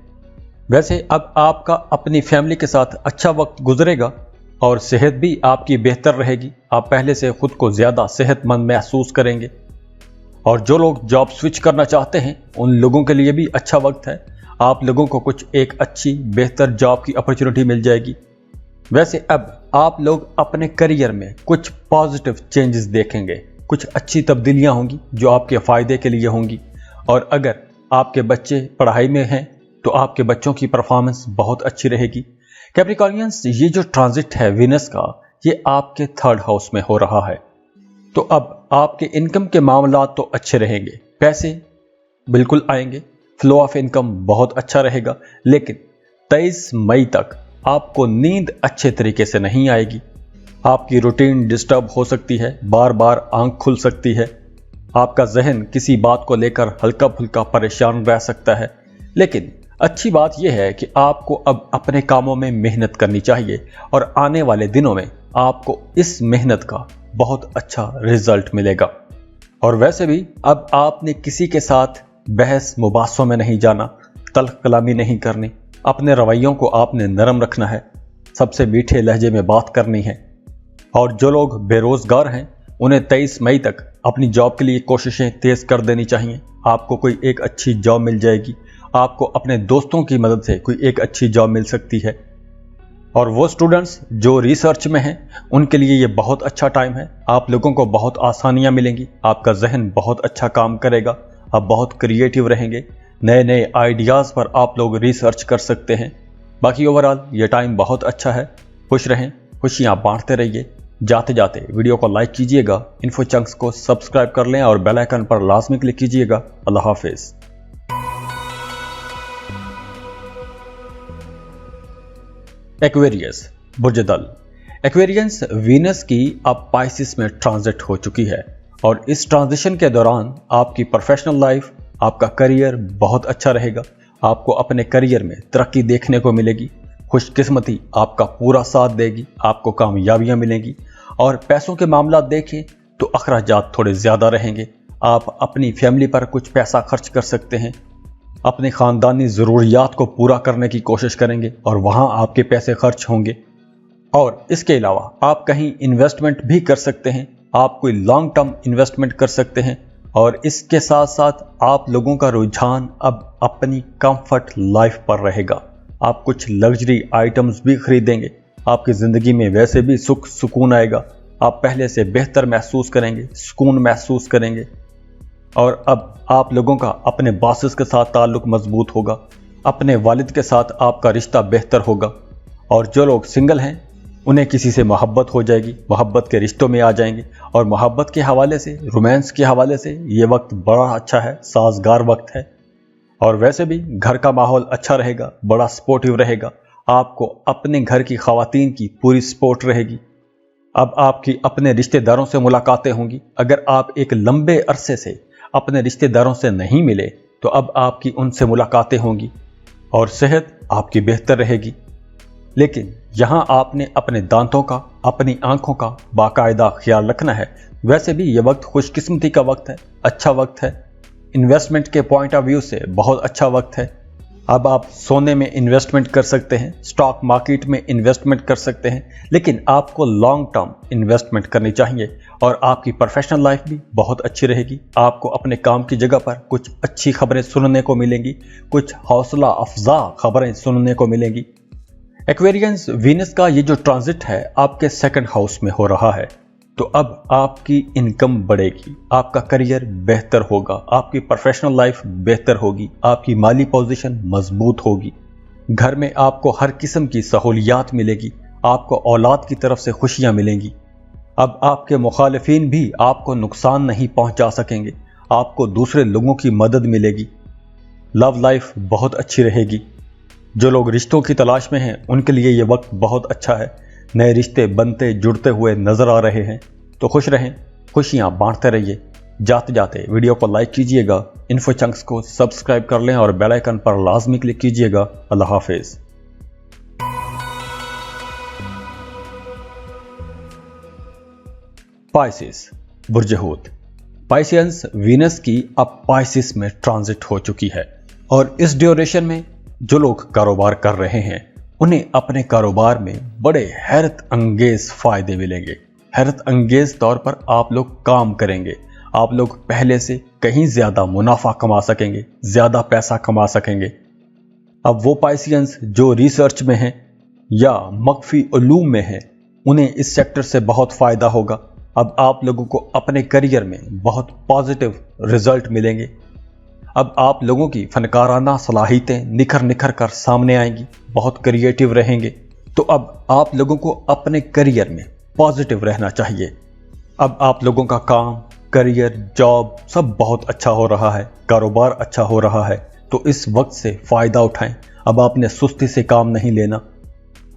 वैसे अब आपका अपनी फैमिली के साथ अच्छा वक्त गुजरेगा और सेहत भी आपकी बेहतर रहेगी। आप पहले से खुद को ज़्यादा सेहतमंद महसूस करेंगे। और जो लोग जॉब स्विच करना चाहते हैं उन लोगों के लिए भी अच्छा वक्त है। आप लोगों को कुछ एक अच्छी बेहतर जॉब की अपॉर्चुनिटी मिल जाएगी। वैसे अब आप लोग अपने करियर में कुछ पॉजिटिव चेंजेस देखेंगे, कुछ अच्छी तब्दीलियां होंगी जो आपके फ़ायदे के लिए होंगी। और अगर आपके बच्चे पढ़ाई में हैं तो आपके बच्चों की परफॉर्मेंस बहुत अच्छी रहेगी। कैप्रिकॉर्नियंस, ये जो ट्रांजिट है वीनस का, ये आपके 3rd हाउस में हो रहा है, तो अब आपके इनकम के मामलात तो अच्छे रहेंगे, पैसे बिल्कुल आएंगे, फ्लो ऑफ इनकम बहुत अच्छा रहेगा। लेकिन 23 मई तक आपको नींद अच्छे तरीके से नहीं आएगी। आपकी रूटीन डिस्टर्ब हो सकती है, बार बार आंख खुल सकती है, आपका जहन किसी बात को लेकर हल्का फुल्का परेशान रह सकता है। लेकिन अच्छी बात यह है कि आपको अब अपने कामों में मेहनत करनी चाहिए और आने वाले दिनों में आपको इस मेहनत का बहुत अच्छा रिजल्ट मिलेगा। और वैसे भी अब आपने किसी के साथ बहस मुबासों में नहीं जाना, तल्ख कलामी नहीं करनी, अपने रवैयों को आपने नरम रखना है, सबसे मीठे लहजे में बात करनी है। और जो लोग बेरोजगार हैं उन्हें 23 मई तक अपनी जॉब के लिए कोशिशें तेज कर देनी चाहिए। आपको कोई एक अच्छी जॉब मिल जाएगी, आपको अपने दोस्तों की मदद से कोई एक अच्छी जॉब मिल सकती है। और वो स्टूडेंट्स जो रिसर्च में हैं उनके लिए ये बहुत अच्छा टाइम है। आप लोगों को बहुत आसानियां मिलेंगी, आपका जहन बहुत अच्छा काम करेगा, आप बहुत क्रिएटिव रहेंगे, नए नए आइडियाज़ पर आप लोग रिसर्च कर सकते हैं। बाकी ओवरऑल ये टाइम बहुत अच्छा है। खुश रहें, खुशियां बांटते रहिए। जाते जाते वीडियो को लाइक कीजिएगा, इन्फो चंक्स को सब्सक्राइब कर लें और बेल आइकन पर लाजमी क्लिक कीजिएगा। अल्लाह हाफिज। एक्वेरियस, बुर्ज दल। एक्वेरियंस वीनस की अब पाइसिस में ट्रांजिट हो चुकी है और इस ट्रांजिशन के दौरान आपकी प्रोफेशनल लाइफ, आपका करियर बहुत अच्छा रहेगा। आपको अपने करियर में तरक्की देखने को मिलेगी, खुशकिस्मती आपका पूरा साथ देगी, आपको कामयाबियां मिलेंगी। और पैसों के मामला देखें तो अखराजात थोड़े ज़्यादा रहेंगे। आप अपनी फैमिली पर कुछ पैसा खर्च कर सकते हैं, अपने ख़ानदानी ज़रूरियात को पूरा करने की कोशिश करेंगे और वहाँ आपके पैसे खर्च होंगे। और इसके अलावा आप कहीं इन्वेस्टमेंट भी कर सकते हैं, आप कोई लॉन्ग टर्म इन्वेस्टमेंट कर सकते हैं। और इसके साथ साथ आप लोगों का रुझान अब अपनी कंफर्ट लाइफ पर रहेगा। आप कुछ लग्जरी आइटम्स भी खरीदेंगे। आपकी ज़िंदगी में वैसे भी सुख सुकून आएगा। आप पहले से बेहतर महसूस करेंगे, सुकून महसूस करेंगे। और अब आप लोगों का अपने बॉसेस के साथ ताल्लुक मजबूत होगा। अपने वालिद के साथ आपका रिश्ता बेहतर होगा। और जो लोग सिंगल हैं उन्हें किसी से मोहब्बत हो जाएगी, मोहब्बत के रिश्तों में आ जाएंगे। और मोहब्बत के हवाले से, रोमांस के हवाले से ये वक्त बड़ा अच्छा है, साजगार वक्त है। और वैसे भी घर का माहौल अच्छा रहेगा, बड़ा सपोर्टिव रहेगा। आपको अपने घर की खवातीन की पूरी सपोर्ट रहेगी। अब आपकी अपने रिश्तेदारों से मुलाकातें होंगी। अगर आप एक लंबे अरसे से अपने रिश्तेदारों से नहीं मिले तो अब आपकी उनसे मुलाकातें होंगी और सेहत आपकी बेहतर रहेगी। लेकिन यहाँ आपने अपने दांतों का, अपनी आंखों का बाकायदा ख्याल रखना है। वैसे भी ये वक्त खुशकिस्मती का वक्त है, अच्छा वक्त है। इन्वेस्टमेंट के पॉइंट ऑफ व्यू से बहुत अच्छा वक्त है। अब आप सोने में इन्वेस्टमेंट कर सकते हैं, स्टॉक मार्केट में इन्वेस्टमेंट कर सकते हैं, लेकिन आपको लॉन्ग टर्म इन्वेस्टमेंट करनी चाहिए। और आपकी प्रोफेशनल लाइफ भी बहुत अच्छी रहेगी। आपको अपने काम की जगह पर कुछ अच्छी खबरें सुनने को मिलेंगी, कुछ हौसला अफजा खबरें सुनने को मिलेंगी। एक्वेरियंस वीनस का ये जो ट्रांजिट है आपके सेकंड हाउस में हो रहा है, तो अब आपकी इनकम बढ़ेगी, आपका करियर बेहतर होगा, आपकी प्रोफेशनल लाइफ बेहतर होगी, आपकी माली पोजीशन मजबूत होगी। घर में आपको हर किस्म की सहूलियात मिलेगी, आपको औलाद की तरफ से खुशियां मिलेंगी। अब आपके मुखालिफिन भी आपको नुकसान नहीं पहुंचा सकेंगे, आपको दूसरे लोगों की मदद मिलेगी। लव लाइफ बहुत अच्छी रहेगी। जो लोग रिश्तों की तलाश में हैं उनके लिए ये वक्त बहुत अच्छा है। नए रिश्ते बनते जुड़ते हुए नजर आ रहे हैं। तो खुश रहें, खुशियां बांटते रहिए। जाते जाते वीडियो को लाइक कीजिएगा, इन्फो चंक्स को सब्सक्राइब कर लें और बेल आइकन पर लाजमी क्लिक कीजिएगा। अल्लाह हाफिज। पाइसिस बुर्ज हूत। पाइसियंस वीनस की अब पाइसिस में ट्रांजिट हो चुकी है और इस ड्यूरेशन में जो लोग कारोबार कर रहे हैं उन्हें अपने कारोबार में बड़े हैरत अंगेज फायदे मिलेंगे। हैरत अंगेज तौर पर आप लोग काम करेंगे। आप लोग पहले से कहीं ज्यादा मुनाफा कमा सकेंगे, ज्यादा पैसा कमा सकेंगे। अब वो पाइसियंस जो रिसर्च में हैं या मख्फी उलूम में हैं उन्हें इस सेक्टर से बहुत फायदा होगा। अब आप लोगों को अपने करियर में बहुत पॉजिटिव रिजल्ट मिलेंगे। अब आप लोगों की फनकाराना सलाहियतें निखर निखर कर सामने आएंगी, बहुत क्रिएटिव रहेंगे। तो अब आप लोगों को अपने करियर में पॉजिटिव रहना चाहिए। अब आप लोगों का काम, करियर, जॉब सब बहुत अच्छा हो रहा है, कारोबार अच्छा हो रहा है। तो इस वक्त से फायदा उठाएं। अब आपने सुस्ती से काम नहीं लेना।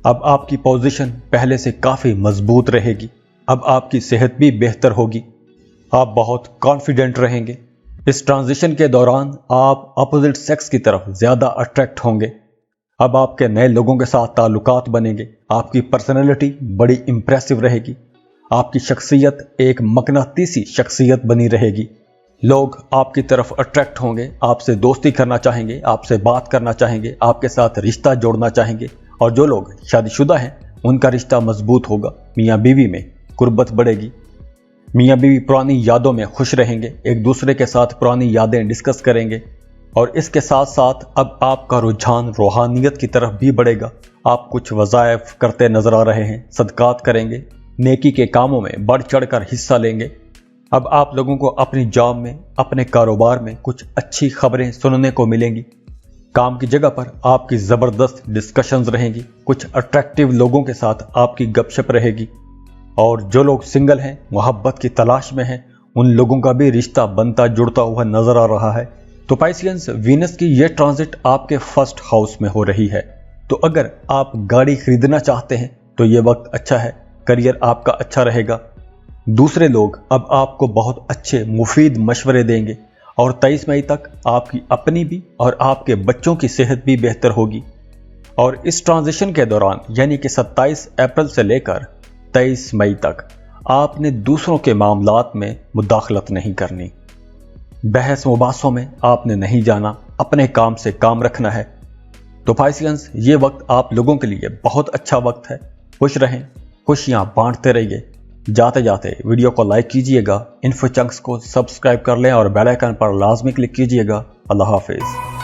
अब आपकी पोजीशन पहले से काफी मजबूत रहेगी। अब आपकी सेहत भी बेहतर होगी। आप बहुत कॉन्फिडेंट रहेंगे। इस ट्रांजिशन के दौरान आप अपोजिट सेक्स की तरफ ज्यादा अट्रैक्ट होंगे। अब आपके नए लोगों के साथ ताल्लुकात बनेंगे। आपकी पर्सनैलिटी बड़ी इंप्रेसिव रहेगी। आपकी शख्सियत एक मकनातीसी शख्सियत बनी रहेगी। लोग आपकी तरफ अट्रैक्ट होंगे, आपसे दोस्ती करना चाहेंगे, आपसे बात करना चाहेंगे, आपके साथ रिश्ता जोड़ना चाहेंगे। और जो लोग शादीशुदा हैं उनका रिश्ता मजबूत होगा। मियाँ बीवी में कुर्बत बढ़ेगी। मियाँ बीवी पुरानी यादों में खुश रहेंगे, एक दूसरे के साथ पुरानी यादें डिस्कस करेंगे। और इसके साथ साथ अब आपका रुझान रूहानियत की तरफ भी बढ़ेगा। आप कुछ वज़ाइफ करते नजर आ रहे हैं, सदकात करेंगे, नेकी के कामों में बढ़ चढ़ कर हिस्सा लेंगे। अब आप लोगों को अपनी जॉब में, अपने कारोबार में कुछ अच्छी खबरें सुनने को मिलेंगी। काम की जगह पर आपकी ज़बरदस्त डिस्कशंस रहेंगी। कुछ अट्रैक्टिव लोगों के साथ आपकी गपशप रहेगी। और जो लोग सिंगल हैं, मोहब्बत की तलाश में हैं, उन लोगों का भी रिश्ता बनता जुड़ता हुआ नजर आ रहा है। तो पाइसियंस वीनस की यह ट्रांजिट आपके फर्स्ट हाउस में हो रही है। तो अगर आप गाड़ी खरीदना चाहते हैं तो यह वक्त अच्छा है, करियर आपका अच्छा रहेगा। दूसरे लोग अब आपको बहुत अच्छे मुफीद मशवरे देंगे और 23 मई तक आपकी अपनी भी और आपके बच्चों की सेहत भी बेहतर होगी। और इस ट्रांजिशन के दौरान यानी कि 27 अप्रैल से लेकर 23 मई तक आपने दूसरों के मामलात में मुदाखलत नहीं करनी। बहस मुबासों में आपने नहीं जाना, अपने काम से काम रखना है। तो पाइसियंस ये वक्त आप लोगों के लिए बहुत अच्छा वक्त है। खुश रहें, खुशियां बांटते रहिए। जाते जाते वीडियो को लाइक कीजिएगा, इन्फो चंक्स को सब्सक्राइब कर लें और बेल आइकन पर लाजमी क्लिक कीजिएगा। अल्लाह हाफिज।